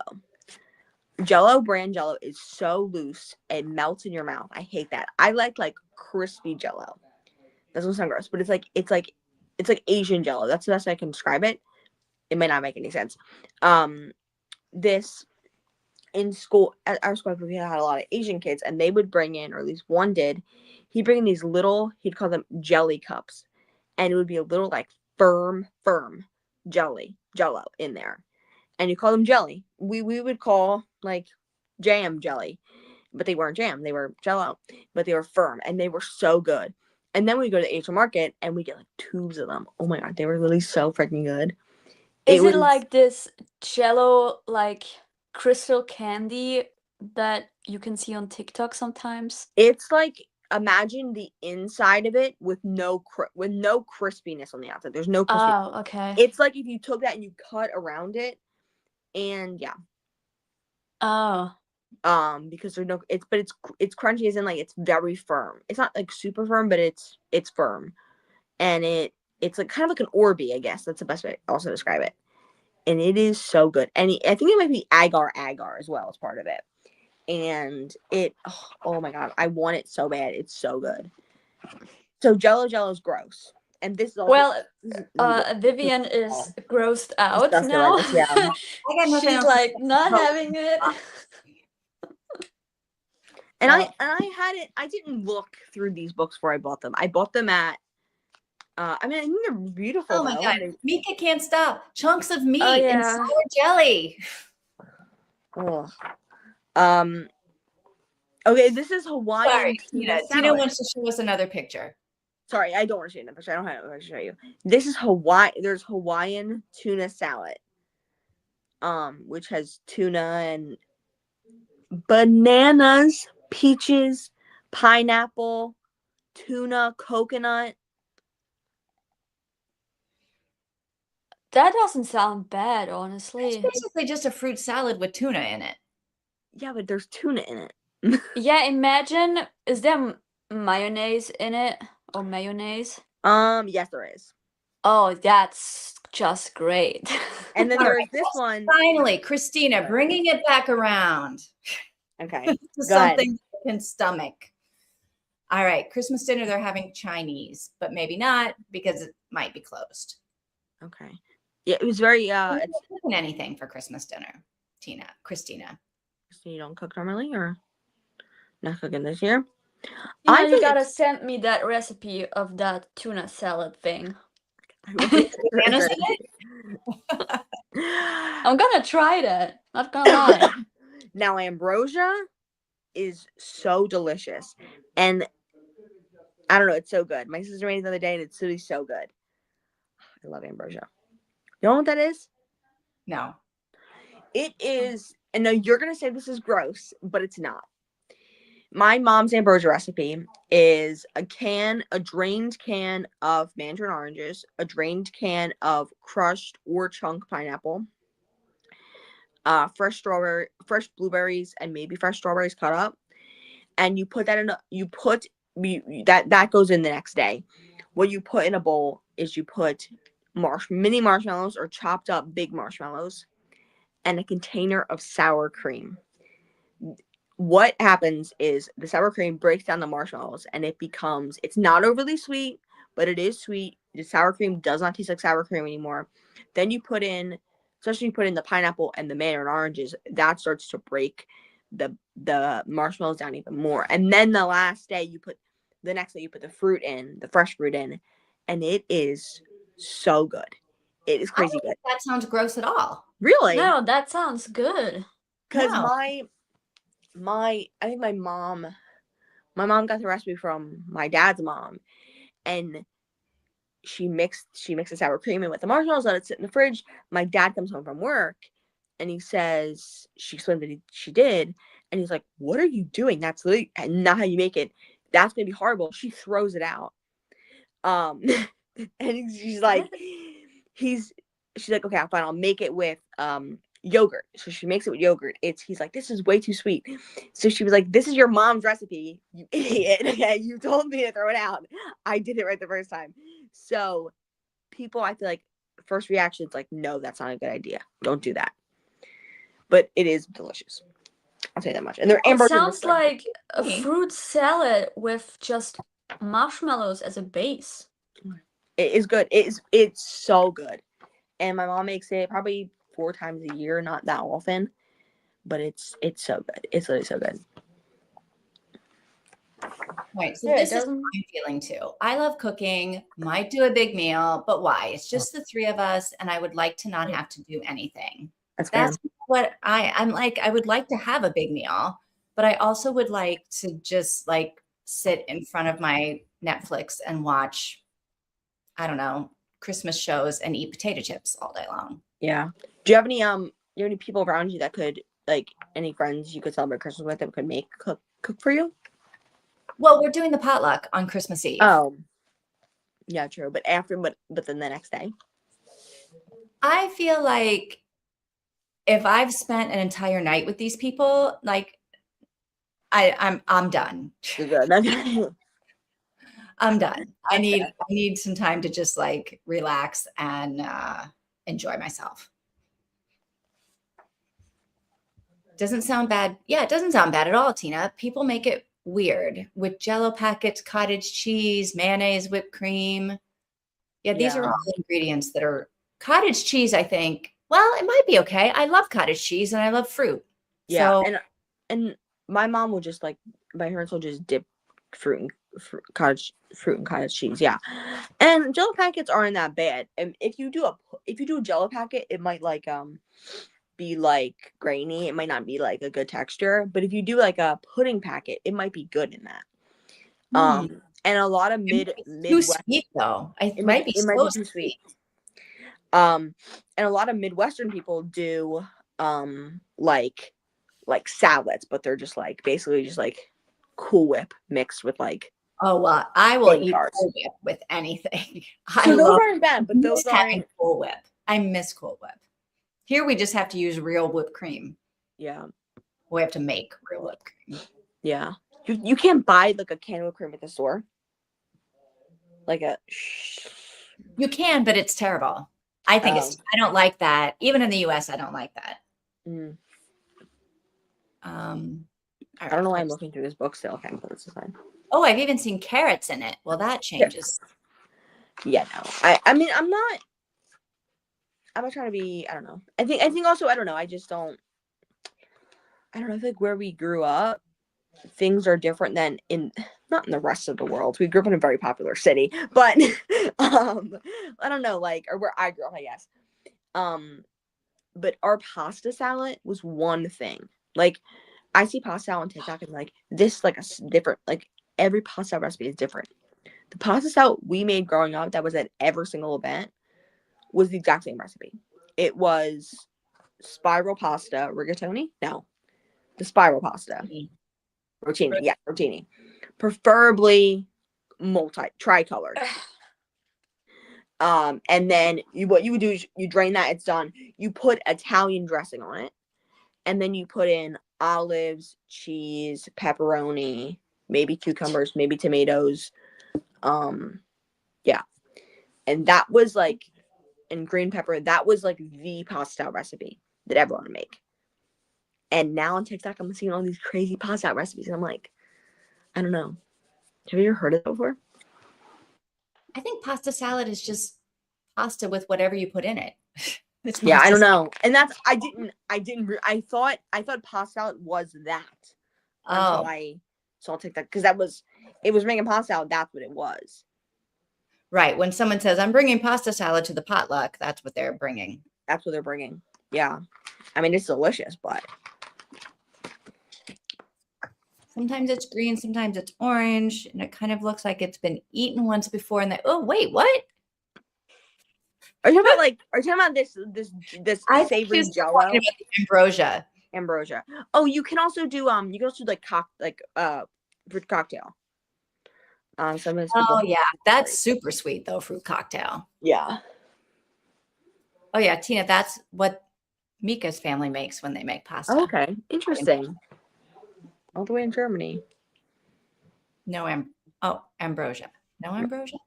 S3: Jello brand Jello is so loose, it melts in your mouth. I hate that. I like crispy Jello. That doesn't sound gross, but it's like Asian Jello. That's the best I can describe it. It may not make any sense. This in school at our school we had a lot of Asian kids, and they would bring in, or at least one did. He'd bring in these little, he'd call them jelly cups, and it would be a little like firm Jello in there, and you call them jelly. We would call like jam jelly, but they weren't jam, they were Jello, but they were firm and they were so good. And then we go to the Asian market and we get like tubes of them. Oh my god, they were really so freaking good.
S2: Is it like this Jello like crystal candy that you can see on TikTok sometimes?
S3: It's like, imagine the inside of it with no crispiness on the outside. There's no crispiness.
S2: Oh, okay.
S3: It's like if you took that and you cut around it, and yeah.
S2: Oh.
S3: Because there's no, it's crunchy as in like it's very firm. It's not like super firm, but it's firm, and it's like kind of like an Orby, I guess. That's the best way to also describe it. And it is so good. And I think it might be agar as well as part of it. And oh my god, I want it so bad. It's so good. So Jello is gross. And this is also,
S2: Vivian is grossed out now.
S3: Yeah.
S1: I got nothing
S2: She's
S1: else
S2: like not having it.
S3: And I had it. I didn't look through these books before I bought them. I bought them at. I mean, I think they're beautiful.
S1: Oh my god, Mika can't stop. Chunks of meat and sour jelly.
S3: Oh. Okay, this is Hawaiian.
S1: Sorry, Tina wants to show us another picture.
S3: Sorry, I don't want to show you another picture. I don't have it to show you. This is Hawaii. There's Hawaiian tuna salad. Which has tuna and bananas, peaches, pineapple, tuna, coconut.
S2: That doesn't sound bad, honestly.
S1: It's basically just a fruit salad with tuna in it.
S3: Yeah, but there's tuna in it.
S2: Yeah, imagine, is there mayonnaise in it? Or mayonnaise?
S3: Yes, there is.
S2: Oh, that's just great.
S3: And then there's this one.
S1: Finally, Christina, bringing it back around.
S3: Okay.
S1: To something you can stomach. All right, Christmas dinner, they're having Chinese, but maybe not because it might be closed.
S3: Okay. Yeah, it was very
S1: Are
S3: it's
S1: you cooking anything for Christmas dinner, Christina?
S3: you don't cook normally or not cooking this year?
S2: You know,
S3: I
S2: you
S3: think
S2: gotta send me that recipe of that tuna salad thing.
S1: Banana salad?
S2: I'm gonna try that. Not gonna lie.
S3: Now ambrosia is so delicious, and I don't know, it's so good. My sister made it the other day, and it's really so good. I love ambrosia. You know what that is?
S1: No.
S3: It is, and now you're gonna say this is gross, but it's not. My mom's ambrosia recipe is a drained can of mandarin oranges, a drained can of crushed or chunk pineapple, fresh blueberries, and maybe fresh strawberries cut up, and you put that in. That goes in the next day. What you put in a bowl is you put mini marshmallows or chopped up big marshmallows, and a container of sour cream. What happens is the sour cream breaks down the marshmallows and it's not overly sweet, but it is sweet. The sour cream does not taste like sour cream anymore. Then especially you put in the pineapple and the mandarin oranges, that starts to break the marshmallows down even more. And then the next day you put the fresh fruit in, and it is so good. It is
S1: I don't
S3: crazy good.
S1: think that sounds gross at all.
S3: Really?
S2: No, that sounds good.
S3: Because
S1: No.
S3: I think my mom got the recipe from my dad's mom, and she mixed the sour cream in with the marshmallows, let it sit in the fridge. My dad comes home from work, and he says she explained that she did, and he's like, "What are you doing? That's literally not how you make it. That's gonna be horrible." She throws it out. And she's like, she's like, "Okay, fine. I'll make it with yogurt." So she makes it with yogurt. He's like, "This is way too sweet." So she was like, "This is your mom's recipe, you idiot. Okay, you told me to throw it out. I did it right the first time." So people, I feel like, first reaction is like, "No, that's not a good idea. Don't do that." But it is delicious. I'll say that much. And they're
S2: It
S3: ambrosia.
S2: sounds like a fruit salad with just marshmallows as a base.
S3: It is good. It's so good. And my mom makes it probably 4 times a year, not that often, but it's so good. It's literally so good.
S1: Right. So
S2: Yeah, it
S1: this is
S2: doesn't.
S1: what I'm feeling too. I love cooking, might do a big meal, but why? It's just the three of us, and I would like to not have to do anything.
S3: That's fair.
S1: That's what I'm like. I would like to have a big meal, but I also would like to just like sit in front of my Netflix and watch, I don't know, Christmas shows and eat potato chips all day long.
S3: Yeah. Do you have any people around you that could, like, any friends you could celebrate Christmas with that could cook for you?
S1: Well, we're doing the potluck on Christmas Eve.
S3: Oh, yeah, true. But then the next day.
S1: I feel like if I've spent an entire night with these people, like I'm done.
S3: You're good.
S1: I'm done. I
S3: That's fair.
S1: need some time to just like relax and enjoy myself. Doesn't sound bad. Yeah, it doesn't sound bad at all, Tina. People make it weird with Jell-O packets, cottage cheese, mayonnaise, whipped cream. Yeah, these are all ingredients that are cottage cheese, I think. Well, it might be okay. I love cottage cheese and I love fruit.
S3: Yeah,
S1: So,
S3: and my mom will just my parents will just dip fruit and cottage cheese. Yeah, and Jell-O packets aren't that bad. And if you do a Jell-O packet, it might be like grainy. It might not be like a good texture. But if you do like a pudding packet, it might be good in that. And a lot of
S1: too
S3: Midwest,
S1: sweet though. It might be
S3: it might
S1: so
S3: be too sweet.
S1: sweet.
S3: And a lot of Midwestern people do like salads, but they're just like basically just like Cool Whip mixed with like.
S1: Oh, well, I will eat
S3: Carbs.
S1: Cool Whip with anything.
S3: So those aren't bad, but those
S1: having
S3: aren't.
S1: Cool Whip. I miss Cool Whip. Here we just have to use real whipped cream.
S3: Yeah.
S1: We have to make real whipped cream.
S3: Yeah. You can't buy like a can of whipped cream at the store.
S1: You can, but it's terrible. I think I don't like that. Even in the US, I don't like that.
S3: I don't know why I'm looking through this book still. Okay, but this is fine.
S1: Oh, I've even seen carrots in it. Well, that changes.
S3: Yeah, no. I mean, I'm not trying to be, I don't know. I think also, I don't know. I just don't, I don't know. I feel like where we grew up, things are different than not in the rest of the world. We grew up in a very popular city, but, I don't know, like, or where I grew up, I guess. But our pasta salad was one thing. Like, I see pasta salad on TikTok and like, this, like, a different, like, every pasta salad recipe is different. The pasta salad we made growing up that was at every single event was the exact same recipe. It was spiral pasta, rigatoni? No. The spiral pasta. Rotini. Yeah, rotini. Preferably tricolored. And then what you would do is you drain that, it's done. You put Italian dressing on it, and then you put in olives, cheese, pepperoni, maybe cucumbers, maybe tomatoes. Yeah. And that was like, and green pepper, that was like the pasta recipe that everyone would make. And now on TikTok, I'm seeing all these crazy pasta recipes, and I'm like, I don't know. Have you ever heard of it before?
S1: I think pasta salad is just pasta with whatever you put in it.
S3: Yeah, I don't know. And that's, I thought pasta salad was that until I saw TikTok, because it was making pasta salad. That's what it was.
S1: Right. When someone says, I'm bringing pasta salad to the potluck, that's what they're bringing.
S3: That's what they're bringing. Yeah. I mean, it's delicious, but
S1: sometimes it's green, sometimes it's orange, and it kind of looks like it's been eaten once before. And oh, wait, what?
S3: Are you talking about this savory jello?
S1: Talking about the ambrosia.
S3: Ambrosia. Oh, you can also do like fruit cocktail.
S1: Oh yeah, that's super sweet though, fruit cocktail.
S3: Yeah.
S1: Oh yeah, Tina, that's what Mika's family makes when they make pasta.
S3: Oh, okay, interesting. All the way in Germany.
S1: No ambrosia. No ambrosia.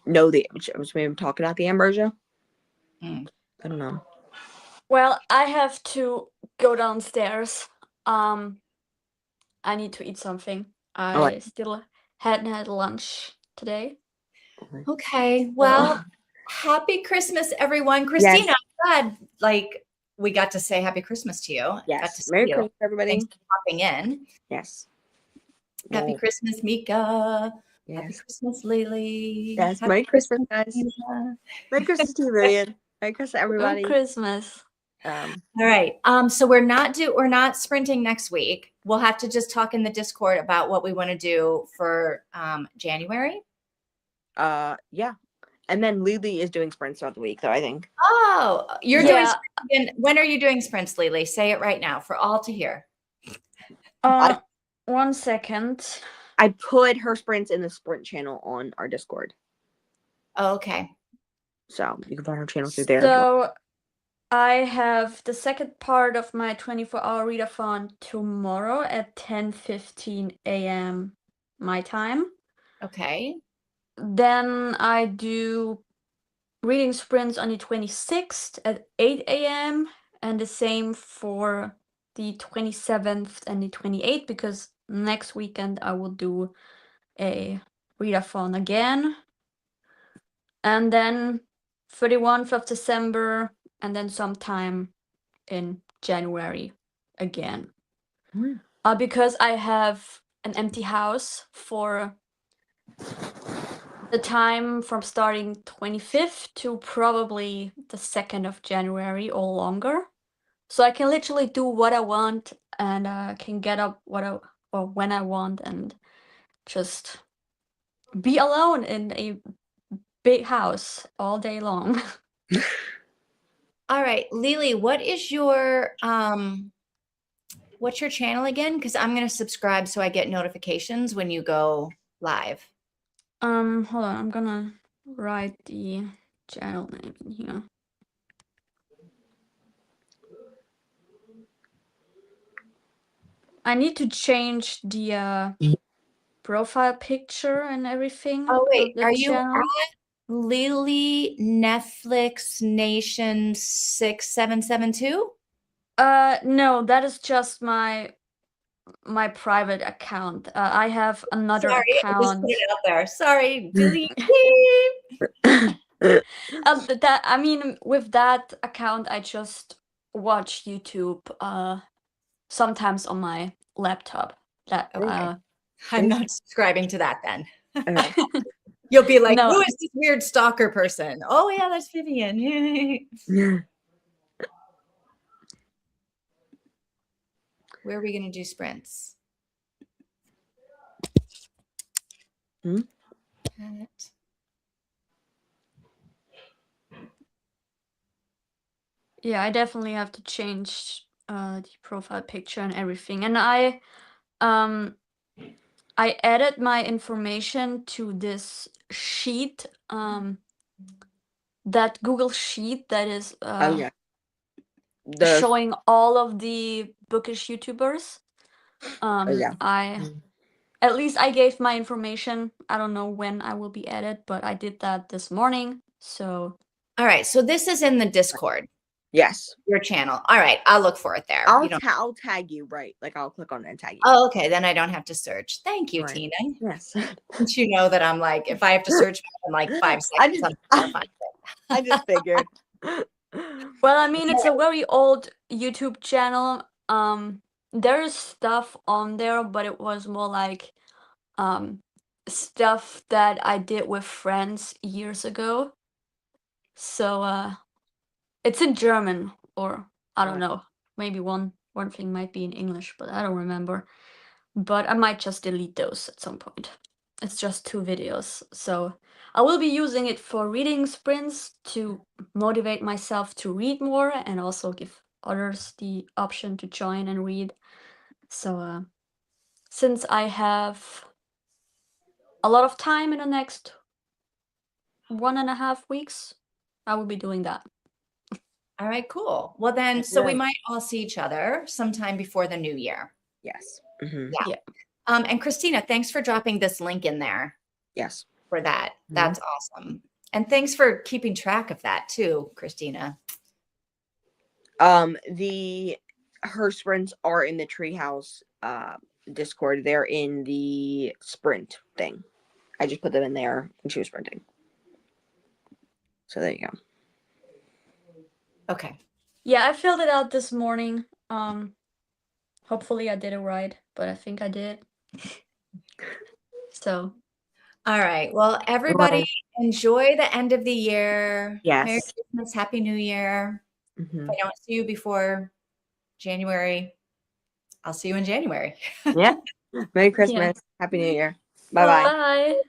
S3: No, was maybe talking about the ambrosia. I don't know.
S2: Well, I have to go downstairs. I need to eat something. I still hadn't had lunch today.
S1: Okay. Well, happy Christmas, everyone. Christina,
S3: Yes.
S1: I'm glad we got to say happy Christmas to you.
S3: Yes.
S1: Got to see
S3: Merry
S1: you.
S3: Christmas, everybody.
S1: Thanks for popping in.
S3: Yes.
S1: Happy Christmas, Mika.
S3: Yes.
S1: Happy Christmas, Lily.
S3: Yes.
S1: Happy
S3: Merry Christmas, guys.
S1: Tina.
S3: Merry Christmas to you, Vivian. Merry Christmas, everybody.
S2: Merry Christmas.
S1: All right. So we're not sprinting next week. We'll have to just talk in the Discord about what we want to do for January.
S3: Yeah. And then Lily is doing sprints throughout the week, though, I think.
S1: Oh, you're doing sprints. When are you doing sprints, Lily? Say it right now for all to hear.
S2: 1 second.
S3: I put her sprints in the sprint channel on our Discord.
S1: Oh, okay.
S3: So you can find her channel through there.
S2: So I have the second part of my 24-hour readathon tomorrow at 10:15 a.m. my time.
S1: Okay.
S2: Then I do reading sprints on the 26th at 8 a.m. and the same for the 27th and the 28th, because next weekend I will do a readathon again. And then 31st of December, and then sometime in January again. Because I have an empty house for the time from starting 25th to probably the 2nd of January or longer. So I can literally do what I want, and can get up when I want, and just be alone in a big house all day long.
S1: All right, Lily, what is your what's your channel again? Because I'm gonna subscribe so I get notifications when you go live.
S2: Hold on, I'm gonna write the channel name in here. I need to change the profile picture and everything.
S1: Oh wait, are
S2: you
S1: at Lily Netflix Nation 6772?
S2: No, that is just my my private account. I have another
S1: Sorry, I just
S2: account.
S1: put it out there. Sorry, delete.
S2: I mean, with that account, I just watch YouTube sometimes on my laptop. That
S1: Okay. I'm not subscribing to that then.
S3: Okay.
S1: You'll be like,
S2: No.
S1: who is this weird stalker person? Oh yeah, that's Vivian. Where are we going to do sprints?
S3: Hmm?
S2: Yeah, I definitely have to change the profile picture and everything. And I added my information to this sheet, that Google sheet that is
S3: Oh yeah. The
S2: showing all of the bookish YouTubers.
S3: yeah.
S2: At least I gave my information. I don't know when I will be added, but I did that this morning. So
S1: All right, so this is in the Discord,
S3: Yes.
S1: your channel. All right, I'll look for it there.
S3: I'll tag you, right? Like I'll click on it and tag you.
S1: Oh, okay, then I don't have to search. Thank you,
S3: Right.
S1: Tina.
S3: Yes.
S1: Since you know that I'm like, if I have to search in like 5 seconds, I'm fine.
S3: I just figured.
S2: well, I mean, it's a very old YouTube channel. There is stuff on there, but it was more like stuff that I did with friends years ago. So it's in German, or I don't know. Maybe one thing might be in English, but I don't remember. But I might just delete those at some point. It's just 2 videos. So I will be using it for reading sprints to motivate myself to read more and also give others the option to join and read. So since I have a lot of time in the next 1.5 weeks, I will be doing that.
S1: All right, cool. Well then, so we might all see each other sometime before the new year.
S3: Yes.
S1: Yeah. And Christina, thanks for dropping this link in there.
S3: Yes.
S1: For that. That's awesome. And thanks for keeping track of that too, Christina.
S3: Her sprints are in the Treehouse Discord. They're in the sprint thing. I just put them in there and she was sprinting. So there you go.
S1: Okay.
S2: Yeah, I filled it out this morning. Hopefully I did it right, but I think I did. So
S1: all right. Well, everybody enjoy the end of the year.
S3: Yes.
S1: Merry Christmas, Happy New Year. If I don't see you before January, I'll see you in January.
S3: Yeah. Merry Christmas. Happy New Year. Bye-bye.
S2: Bye.